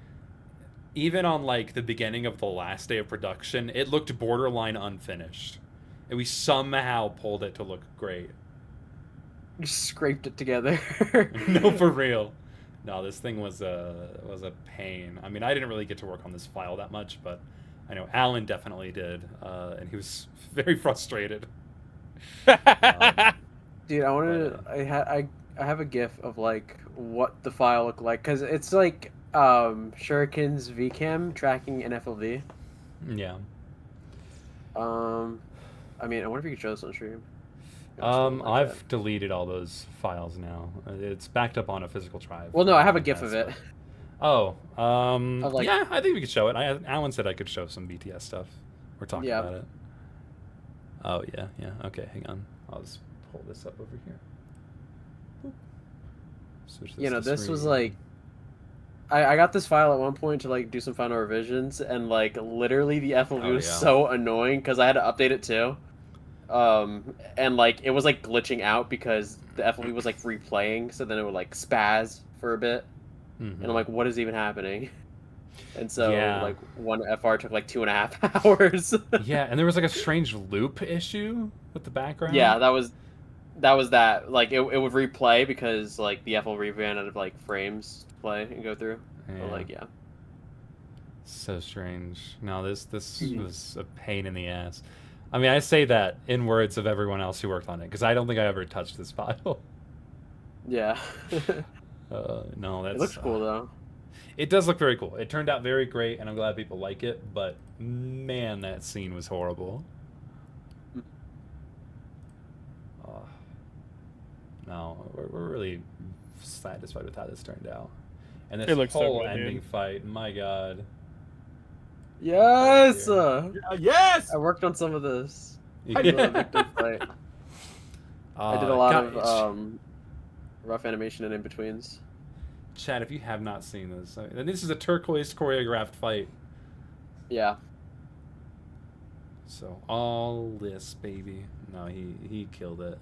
even on like the beginning of the last day of production, it looked borderline unfinished, and we somehow pulled it to look great. Just scraped it together. No, for real. No, this thing was a pain. I mean, I didn't really get to work on this file that much, but I know Alan definitely did, and he was very frustrated. Dude, I wanted to, I have a GIF of like what the file looked like, because it's like Shuriken's VCam tracking an FLV. Yeah. I mean, I wonder if you could show this on stream. I've deleted all those files now. It's backed up on a physical drive. Well, no, I have a GIF of it. Oh, like, yeah, I think we could show it. Alan said I could show some BTS stuff. We're talking about it. Oh, yeah. Okay, hang on. I'll just pull this up over here. Switch this to this screen. was like, I got this file at one point to like do some final revisions, and like literally the FLV was so annoying because I had to update it too. And like it was like glitching out because the FLV was like replaying, so then it would like spaz for a bit. And I'm like, what is even happening? And so like one FR took like 2.5 hours. Yeah, and there was like a strange loop issue with the background. Yeah, that was that. Like it would replay because like the FLV ran out of like frames to play and go through. Yeah. But, like So strange. No, this was a pain in the ass. I mean, I say that in words of everyone else who worked on it, because I don't think I ever touched this file. Yeah. No, that's... It looks cool, though. It does look very cool. It turned out very great, and I'm glad people like it, but man, that scene was horrible. No, we're really satisfied with how this turned out. And this whole ending fight, my god. Yes! Yes! I worked on some of this. Yeah. I did a victim fight. I did a lot of rough animation and in-betweens. Chad, if you have not seen this, and this is a turquoise choreographed fight. Yeah. So, all this, baby. No, he killed it.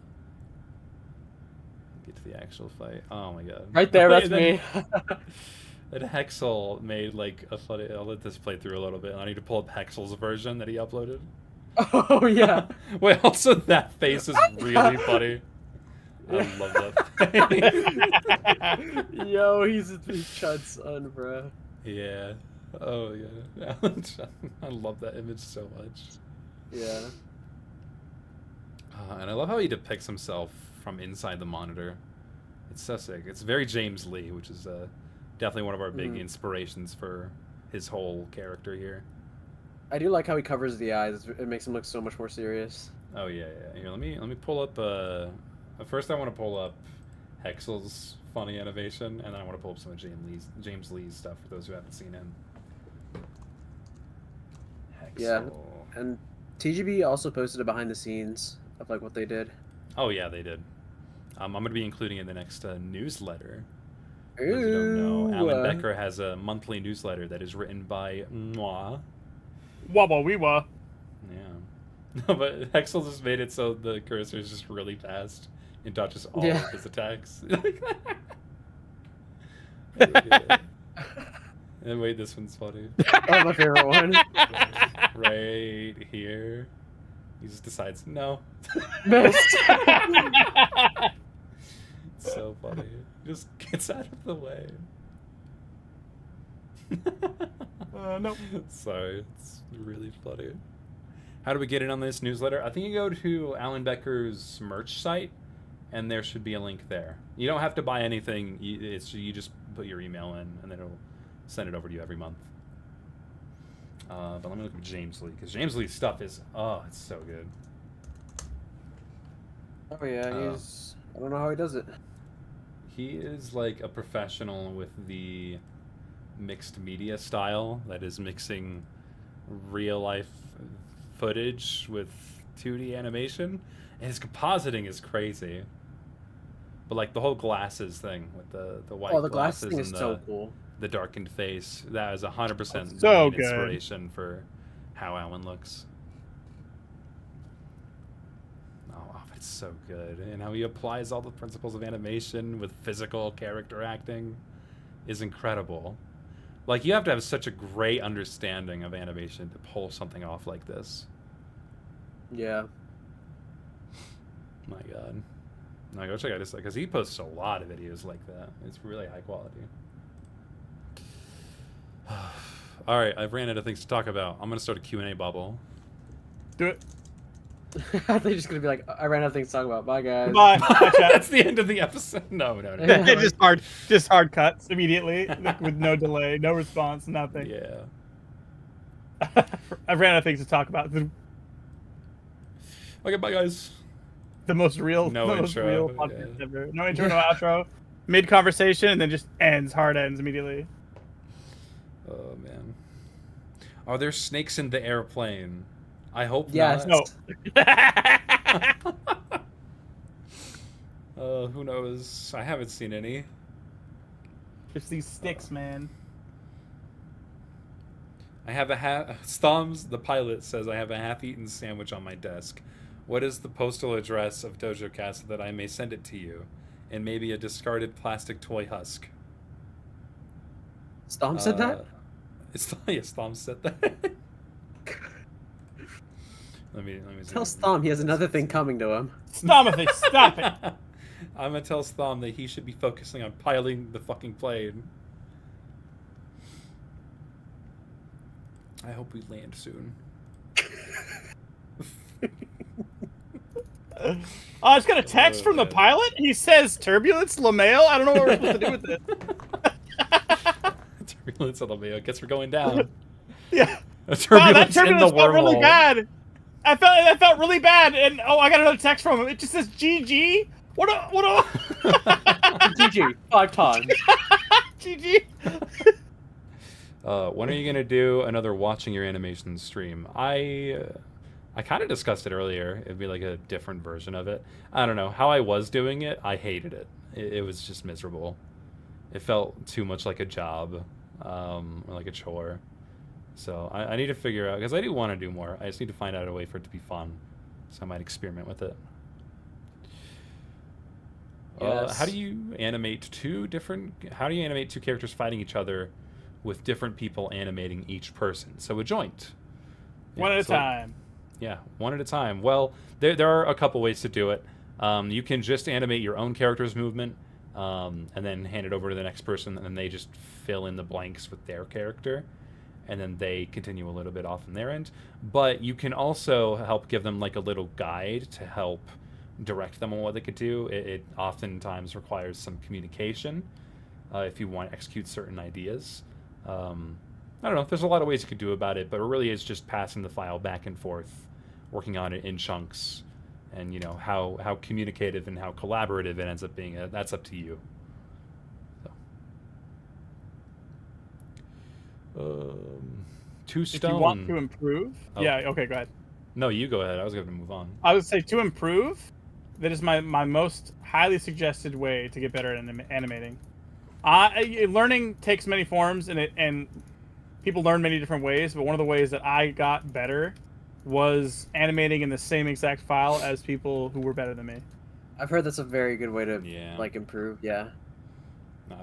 Get to the actual fight. Oh my god. Right there, that's me. And Hexel made like a funny... I'll let this play through a little bit. I need to pull up Hexel's version that he uploaded. Oh, yeah. Wait, also that face is really funny. I love that face. Yo, he's Chud's son, bro. Yeah. Oh, yeah. I love that image so much. Yeah. And I love how he depicts himself from inside the monitor. It's so sick. It's very James Lee, which is definitely one of our big inspirations for his whole character here. I do like how he covers the eyes. It makes him look so much more serious. Oh yeah. Here, let me pull up. First, I want to pull up Hexel's funny animation, and then I want to pull up some of James Lee's stuff for those who haven't seen him. Hexel. Yeah, and TGB also posted a behind the scenes of like what they did. Oh yeah, they did. I'm going to be including it in the next newsletter. Ooh. For those who don't know, Alan Becker has a monthly newsletter that is written by moi. Wabba weewa. Yeah. No, but Hexel just made it so the cursor is just really fast and dodges all of his attacks. And wait, this one's funny. Oh, my favorite one. Right here. He just decides, no. Missed. It's so funny. He just gets out of the way. No. Sorry, it's really funny. How do we get in on this newsletter? I think you go to Alan Becker's merch site, and there should be a link there. You don't have to buy anything. You just put your email in, and then it'll send it over to you every month. But let me look at James Lee, because James Lee's stuff is, it's so good. Oh yeah, he's. I don't know how he does it. He is like a professional with the mixed media style that is mixing real life footage with 2D animation, and his compositing is crazy. But like the whole glasses thing with the white Oh, the glasses glasses thing and is so cool. the darkened face, that is 100% So the main good. inspiration for how Alan looks. Oh, it's so good, and how he applies all the principles of animation with physical character acting is incredible. Like, you have to have such a great understanding of animation to pull something off like this. Yeah. My God. No, go check out this, because he posts a lot of videos like that. It's really high quality. All right, I've ran out of things to talk about. I'm gonna start a Q&A bubble. Do it. They're just gonna be like, I ran out of things to talk about. Bye guys. Bye. That's the end of the episode. No. just hard cuts immediately, like, with no delay, no response, nothing. Yeah. I've ran out of things to talk about. Okay, bye guys. The most real, No most intro, real yeah. podcast ever. No intro, no outro. Mid conversation and then just ends. Hard ends immediately. Oh man. Are there snakes in the airplane? I hope Yes. not. No. Who knows? I haven't seen any. Just these sticks, man. I have a Stoms, the pilot, says I have a half-eaten sandwich on my desk. What is the postal address of Dojocast so that I may send it to you? And maybe a discarded plastic toy husk. Stom said that? Stom said that. let me Tell Stom he has another thing coming to him. Stomothy, stop it. I'm gonna tell Stom that he should be focusing on piloting the fucking plane. I hope we land soon. I just got a text from the man. pilot. He says turbulence, LaMail. I don't know what we're supposed to do with this. Turbulence on the way. I guess we're going down. Yeah. A Wow, that turbulence in the turbulence felt really wormhole. bad. I felt really bad, and I got another text from him. It just says GG. What a GG 5 times. GG. When are you gonna do another watching your animation stream? I kind of discussed it earlier. It'd be like a different version of it. I don't know how I was doing it. I hated it. It was just miserable. It felt too much like a job, or like a chore. So I need to figure out, because I do want to do more. I just need to find out a way for it to be fun. So I might experiment with it. Yes. How do you animate two characters fighting each other with different people animating each person? So a joint. One at a time. Yeah, one at a time. Well, there are a couple ways to do it. You can just animate your own character's movement, and then hand it over to the next person, and then they just fill in the blanks with their character, and then they continue a little bit off on their end. But you can also help give them like a little guide to help direct them on what they could do. It oftentimes requires some communication if you want to execute certain ideas. I don't know. There's a lot of ways you could do about it, but it really is just passing the file back and forth, working on it in chunks, and you know how communicative and how collaborative it ends up being. That's up to you. So. Two If stone. you want to improve, Oh. yeah. Okay, go ahead. No, you go ahead. I was going to move on. I would say to improve. That is my most highly suggested way to get better at animating. Learning takes many forms, and people learn many different ways. But one of the ways that I got better was animating in the same exact file as people who were better than me. I've heard that's a very good way to Yeah. like improve. Yeah.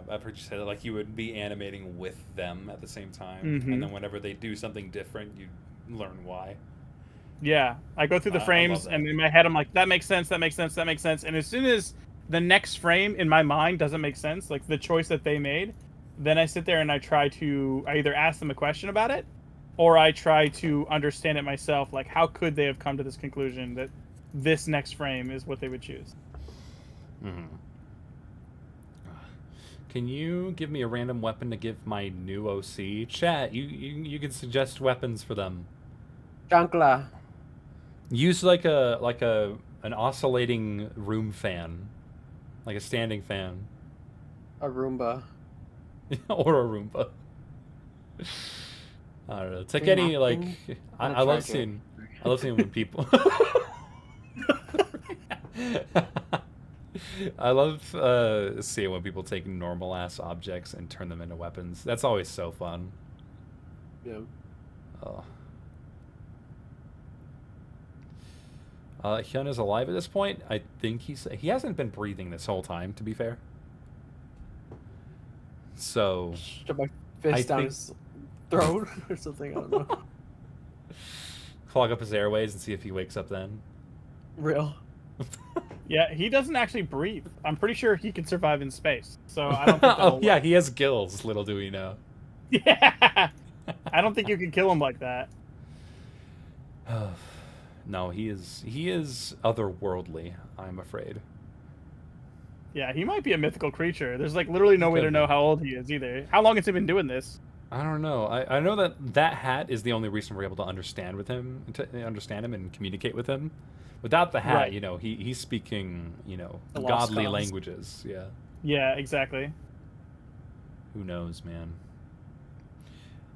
I've heard you say that, like, you would be animating with them at the same time, Mhm. and then whenever they do something different, you learn why. Yeah, I go through the I frames, love that. and in my head, I'm like, that makes sense, that makes sense, that makes sense. And as soon as the next frame in my mind doesn't make sense, like the choice that they made, then I sit there and I either ask them a question about it, or I try to understand it myself. Like, how could they have come to this conclusion that this next frame is what they would choose? Mm-hmm. Can you give me a random weapon to give my new OC? Chat, you can suggest weapons for them. Chancla. Use like an oscillating room fan, like a standing fan, A Roomba. or a Roomba. I don't know. Take You're any like. knocking? I love seeing when people. I love seeing when people take normal ass objects and turn them into weapons. That's always so fun. Yeah. Oh. Hyun is alive at this point. I think he hasn't been breathing this whole time, to be fair. So Shove my fist down his throat or something. I don't know. clog up his airways and see if he wakes up then. Real. Yeah, he doesn't actually breathe. I'm pretty sure he can survive in space. So I don't think oh yeah, he has gills. Little do we know. Yeah. I don't think you can kill him like that. No, he is otherworldly, I'm afraid. Yeah, he might be a mythical creature. There's like literally no way to know how old he is either. How long has he been doing this? I don't know. I know that hat is the only reason we're able to understand him and communicate with him. Without the hat, Right. He's speaking, The lost godly cause. languages. Yeah. Yeah, exactly. Who knows, man.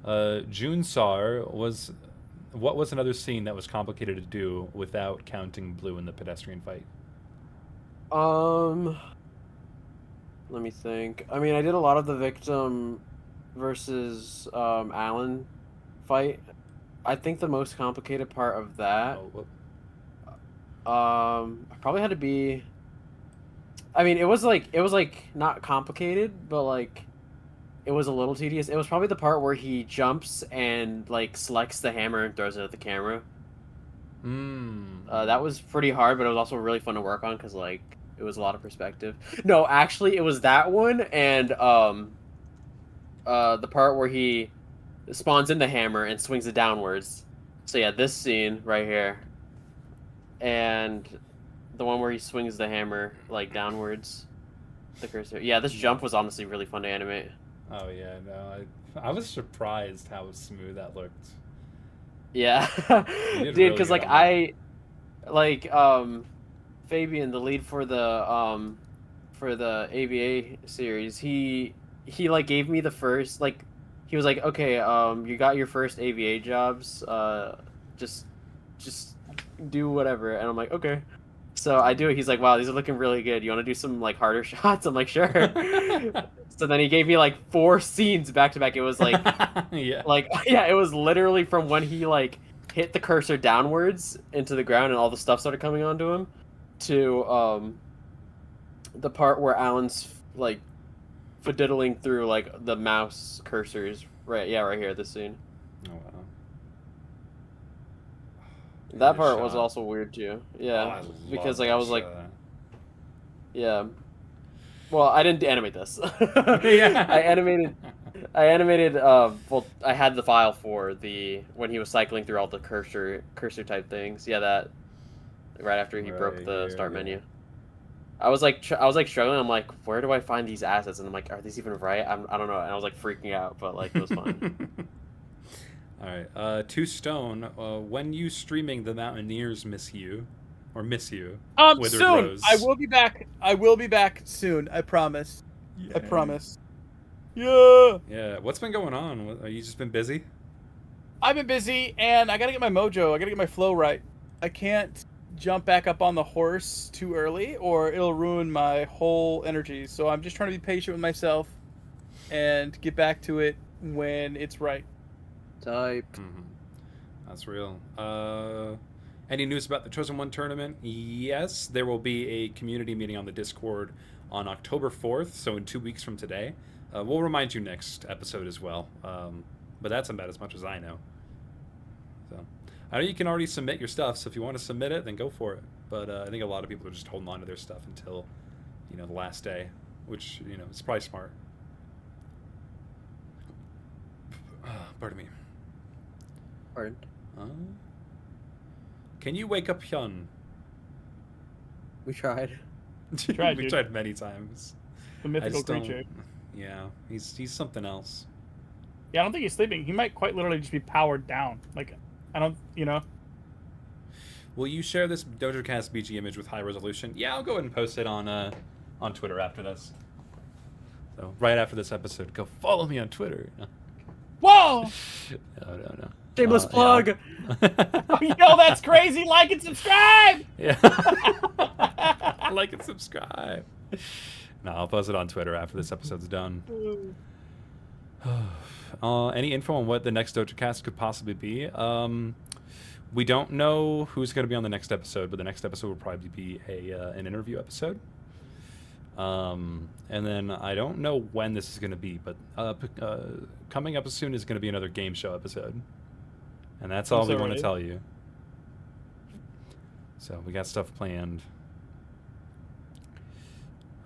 Junsar was... What was another scene that was complicated to do without counting Blue in the pedestrian fight? Let me think. I mean, I did a lot of the victim versus Alan fight. I think the most complicated part of that probably had to be. I mean, it was like not complicated, but like it was a little tedious. It was probably the part where he jumps and like selects the hammer and throws it at the camera. That was pretty hard, but it was also really fun to work on because like it was a lot of perspective. No, actually, it was that one and the part where he spawns in the hammer and swings it downwards. So yeah, this scene right here, and the one where he swings the hammer like downwards, the cursor. Yeah, this jump was honestly really fun to animate. Oh yeah, no, I was surprised how smooth that looked. Yeah, did dude, really because good like on Fabian, the lead for the AVA series, he like gave me the first like he was like, okay, you got your first AVA jobs, just do whatever, and I'm like, okay. So I do it. He's like, wow, these are looking really good. You want to do some like harder shots? I'm like, sure. So then he gave me like 4 scenes back to back. It was like, it was literally from when he like hit the cursor downwards into the ground and all the stuff started coming onto him, to the part where Alan's like fiddling through like the mouse cursors. Right, yeah, right here, this scene. Oh wow. That part was also weird too. Yeah, because like I was like, yeah. Well, I didn't animate this. Yeah. I animated. Well, I had the file for the when he was cycling through all the cursor type things. Yeah, that right after he broke the start menu. I was like struggling. I'm like, where do I find these assets? And I'm like, are these even right? I don't know. And I was like freaking out, but like it was fun. All right, 2 Stone. When you streaming, the Mountaineers miss you. Withered Soon. Rose. I will be back. I will be back soon. I promise. Yeah. I promise. Yeah. Yeah. What's been going on? Are you just been busy? I've been busy, and I gotta get my mojo. I gotta get my flow right. I can't jump back up on the horse too early, or it'll ruin my whole energy. So I'm just trying to be patient with myself, and get back to it when it's right. Type. Mm-hmm. That's real. Any news about the Chosen One tournament? Yes, there will be a community meeting on the Discord on October 4th, so in 2 weeks from today. We'll remind you next episode as well. But that's about as much as I know. So I know you can already submit your stuff, so if you want to submit it, then go for it. But I think a lot of people are just holding on to their stuff until, the last day, which, is probably smart. Pardon me. Pardon? Can you wake up Hyun? We tried. Tried, We dude. tried many times. The mythical creature. Yeah, he's something else. Yeah, I don't think he's sleeping. He might quite literally just be powered down. Like, I don't, you know. Will you share this Dojocast BG image with high resolution? Yeah, I'll go ahead and post it on Twitter after this. So right after this episode, go follow me on Twitter. No. Whoa! No. Shameless plug. Yo, that's crazy. Like and subscribe. Yeah. Like and subscribe. No, I'll post it on Twitter after this episode's done. Any info on what the next Dojocast could possibly be? We don't know who's going to be on the next episode, but the next episode will probably be an interview episode. And then I don't know when this is going to be, but coming up soon is going to be another game show episode. And that's all we want to tell you. So we got stuff planned.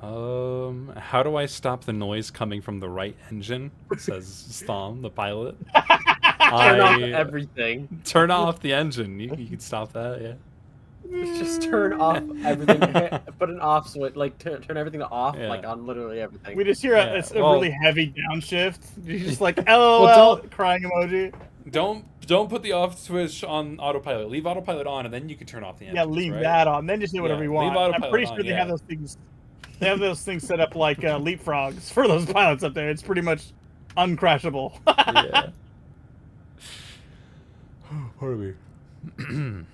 How do I stop the noise coming from the right engine? Says Stom, the pilot. Turn off everything. Turn off the engine. You can stop that, yeah. Just turn off everything. Put an off switch, like turn everything off, Yeah. like on literally everything. We just hear a really heavy downshift. You're just like, LOL, Well, crying emoji. Don't put the off switch on autopilot. Leave autopilot on, and then you can turn off the engine. Yeah, leave that on. Then just do whatever you want. leave autopilot I'm pretty sure on, they have those things. They have those things set up like leapfrogs for those pilots up there. It's pretty much uncrashable. Yeah. Pardon me.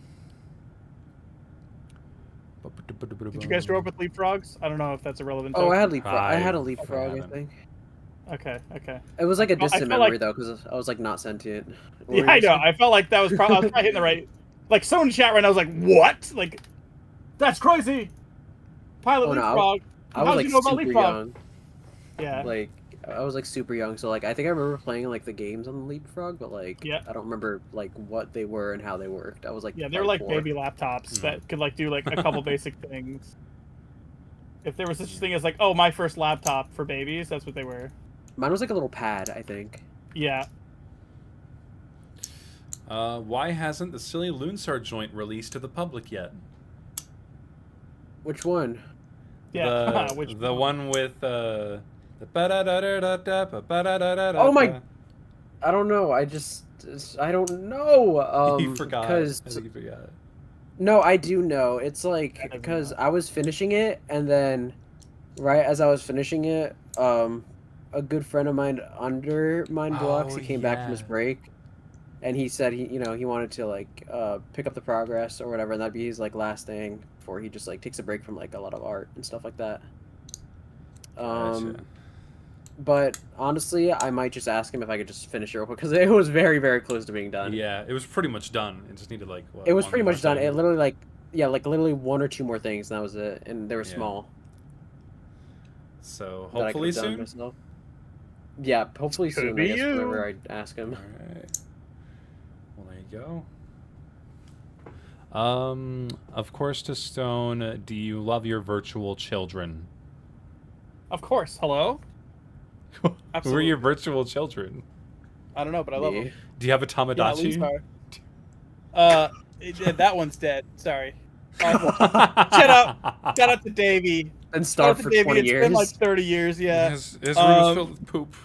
Did you guys grow up with leapfrogs? I don't know if that's a relevant. Oh, topic. I had leapfrog. I had a I leapfrog, I haven't. think. Okay. It was like a Well, I distant feel memory like- though, because I was like not sentient. What Yeah, were I you know. saying? I felt like that was probably I was probably hitting the right. Like someone in chat right now was like, "What? Like, that's crazy." Pilot Oh, no, leapfrog. I was How'd like you know about super leapfrog? young. Yeah. Like I was like super young, so like I think I remember playing like the games on the leapfrog, but like Yeah. I don't remember like what they were and how they worked. I was like Yeah, they were like probably 4. baby laptops Mhm. that could like do like a couple basic things. If there was such a thing as like, oh, my first laptop for babies, that's what they were. Mine was like a little pad, I think. Yeah. Why hasn't the silly Loonstar joint released to the public yet? Which one? Yeah. The one with the. Oh my- I don't know. I don't know. You forgot. I Because think you forgot. no, I do know. It's like That doesn't because matter. I was finishing it, and then right as I was finishing it, a good friend of mine under Mine Blocks, he came back from his yeah. break, and he said he wanted to like pick up the progress or whatever, and that'd be his like last thing before he just like takes a break from like a lot of art and stuff like that. Gotcha. But honestly, I might just ask him if I could just finish it real quick because it was very, very close to being done. Yeah, it was pretty much done. It just needed like. What, It was one pretty more much done. thing. It literally like literally 1 or 2 more things, and that was it. And they were Yeah. small. So that I hopefully could've done soon. myself. Yeah, hopefully Could soon. be I guess you. whenever I ask him. All right. Well, there you go. Of course, to Stone, do you love your virtual children? Of course. Hello. Who are Absolutely. your virtual children? I don't know, but I love Me. them. Do you have a Yeah, Tamagotchi? that one's dead. Sorry. Shut up. Shout out to Davey. Been Shout out starved to for Davey. 20 It's years. been like 30 years. Yeah. His room is Um, filled with poop.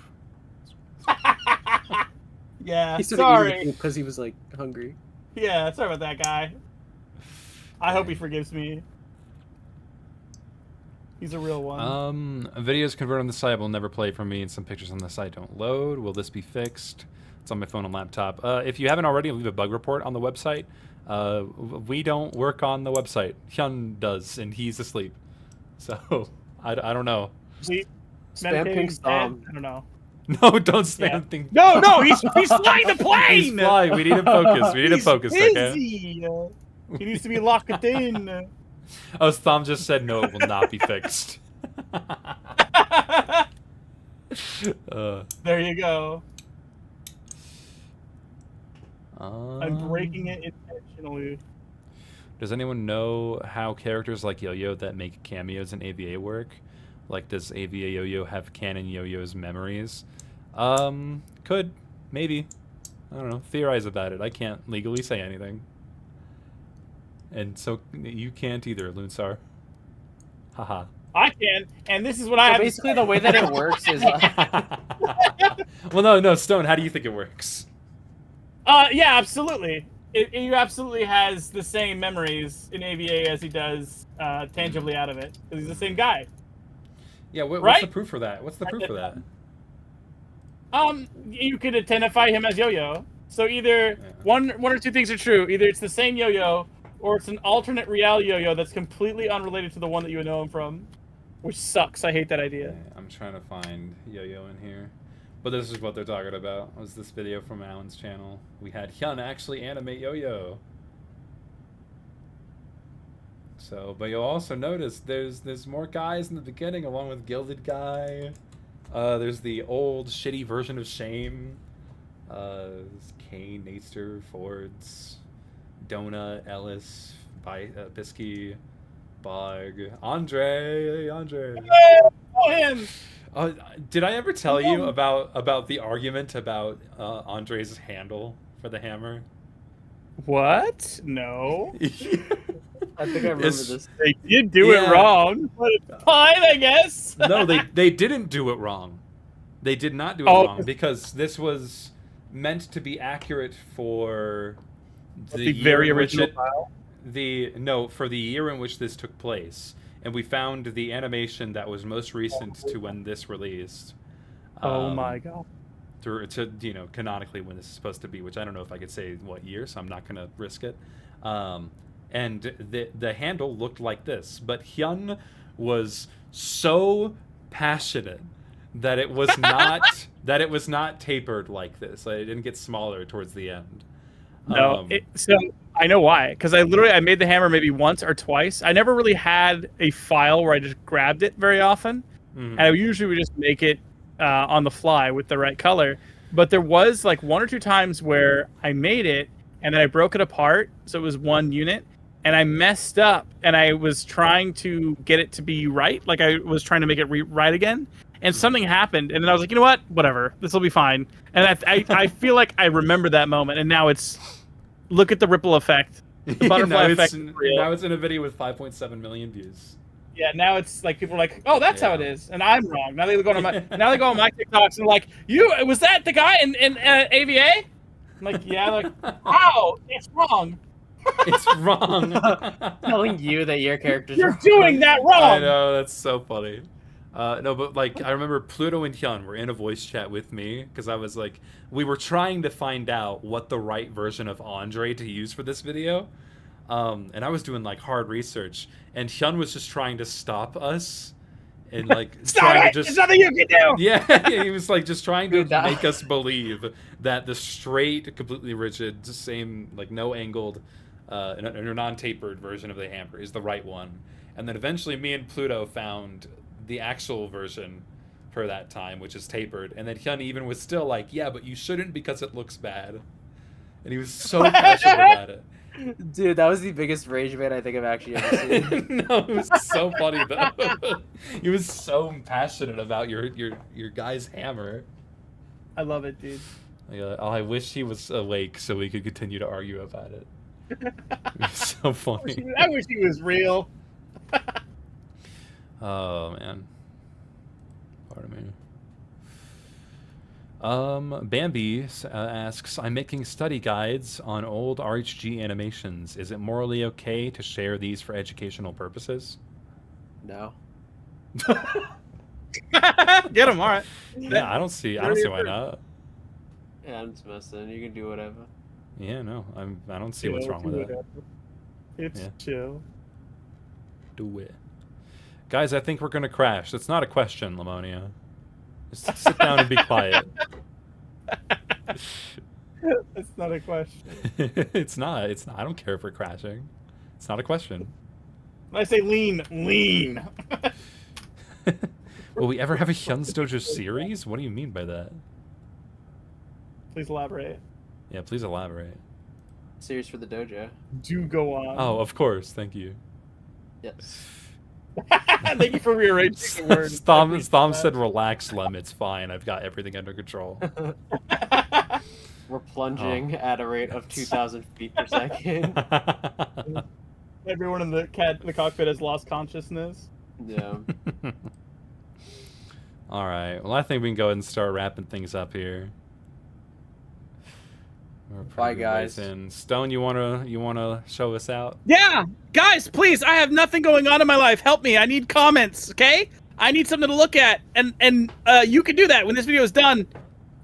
Yeah. He started eating Sorry. because he was like hungry. Yeah. Sorry about that guy. I hope he forgives me. He's a real one. Videos converted on the site will never play for me, and some pictures on the site don't load. Will this be fixed? It's on my phone and laptop. If you haven't already, leave a bug report on the website. We don't work on the website. Hyun does, and he's asleep. So I don't know. Sleep, Spam meditating, pink dead? Stom. I don't know. No, don't spam Yeah. things. No, he's flying the plane. He's flying. We need to focus. We need to He's focus. Okay. busy. He needs to be locked in. Oh, Thom just said no. It will not be fixed. There you go. Um, I'm breaking it intentionally. Does anyone know how characters like Yo-Yo that make cameos in AVA work? Like, does AVA Yo-Yo have canon Yo-Yo's memories? Could. Maybe. I don't know. Theorize about it. I can't legally say anything. And so you can't either, Loonstar. Haha. I can, and this is what I So have. basically, the way that it works is, Well, no, Stone. How do you think it works? Yeah, absolutely. He absolutely has the same memories in AVA as he does tangibly out of it, because he's the same guy. Yeah, what's Right? the proof for that? What's the proof for that? You could identify him as Yo-Yo. So either one or two things are true. Either it's the same Yo-Yo, or it's an alternate reality Yo-Yo that's completely unrelated to the one that you would know him from, which sucks. I hate that idea. Okay, I'm trying to find Yo-Yo in here. But this is what they're talking about. It was this video from Alan's channel. We had Hyun actually animate Yo-Yo. So, but you'll also notice there's more guys in the beginning along with Gilded Guy. There's the old shitty version of Shame. Kane, Naster, Fords, Donut, Ellis, Bisky, Bog, Andre. Oh, him! Did I ever tell you about the argument about Andre's handle for the hammer? What? No. I think I remember this. They did do it wrong, but it's fine, I guess. No, they didn't do it wrong. They did not do it wrong, because this was meant to be accurate for the very original file. For the year in which this took place, and we found the animation that was most recent to when this released. Oh my god! To canonically when this is supposed to be, which I don't know if I could say what year, so I'm not gonna risk it. And the handle looked like this, but Hyun was so passionate that it was not tapered like this. Like, it didn't get smaller towards the end. No, so I know why. Because I made the hammer maybe once or twice. I never really had a file where I just grabbed it very often, and I usually would just make it on the fly with the right color. But there was like one or two times where I made it and then I broke it apart, so it was one unit, and I messed up, and I was trying to get it to be right, like I was trying to make it right again. And something happened, and then I was like, you know what? Whatever. This will be fine. And I feel like I remember that moment, and now it's... Look at the ripple effect. The butterfly effect. Now it's in a video with 5.7 million views. Yeah, now it's like people are like, oh, that's how it is, and I'm wrong. Now they go on my TikToks and like, was that the guy in AVA? I'm like, yeah, like, wow, it's wrong. It's wrong. Telling you that your character's You're wrong. doing that wrong. I know, that's so funny. No, but like I remember Pluto and Hyun were in a voice chat with me because I was like, we were trying to find out what the right version of Andre to use for this video, and I was doing like hard research, and Hyun was just trying to stop us, and like trying to just there's nothing you can do. Yeah, he was like just trying to make us believe that the straight, completely rigid, same like no angled, and non-tapered version of the hammer is the right one, and then eventually me and Pluto found the actual version for that time, which is tapered, and then Hyun even was still like, yeah, but you shouldn't because it looks bad, and he was so passionate about it. Dude, that was the biggest rage bait I think I've actually ever seen. No, it was so funny though. He was so passionate about your guy's hammer. I love it, dude. I wish he was awake so we could continue to argue about it. It was so funny. I wish he was real. Oh man. Pardon me. Bambi asks, I'm making study guides on old RHG animations. Is it morally okay to share these for educational purposes? No. Get him, all right. Yeah, I don't see why not. Yeah, I'm just messing. You can do whatever. Yeah, no, I don't see what's wrong with that. It's chill. Do it. Guys, I think we're gonna crash. That's not a question, Lamonia. Just sit down and be quiet. That's not a question. It's not. I don't care if we're crashing. It's not a question. When I say lean. Will we ever have a Hyun's Dojo series? What do you mean by that? Please elaborate. Yeah, please elaborate. Series for the dojo. Do go on. Oh, of course. Thank you. Yes. Thank you for rearranging the words. Stom said, relax, Lem. It's fine. I've got everything under control. We're plunging at a rate of 2,000 feet per second. Everyone in the cockpit has lost consciousness. Yeah. All right. Well, I think we can go ahead and start wrapping things up here. We're a pretty Bye, good ways guys. in. Stone, you wanna show us out? Yeah, guys, please. I have nothing going on in my life. Help me. I need comments. Okay, I need something to look at, and you can do that when this video is done.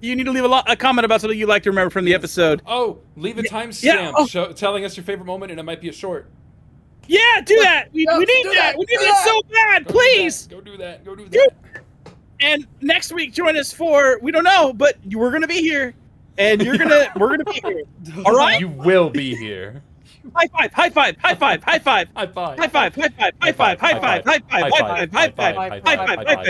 You need to leave a comment about something you'd like to remember from the episode. Oh, leave a timestamp Yeah, oh. telling us your favorite moment, and it might be a short. Yeah, do that. We need that. We need that so bad. Please. Go do that. Go do that. And next week, join us for, we don't know, but we're gonna be here, and we're gonna be here. All right. You will be here. High five! High five! High five! High five! High five. High five! High five! High five! High five! High five! High five! High five! High five! High five!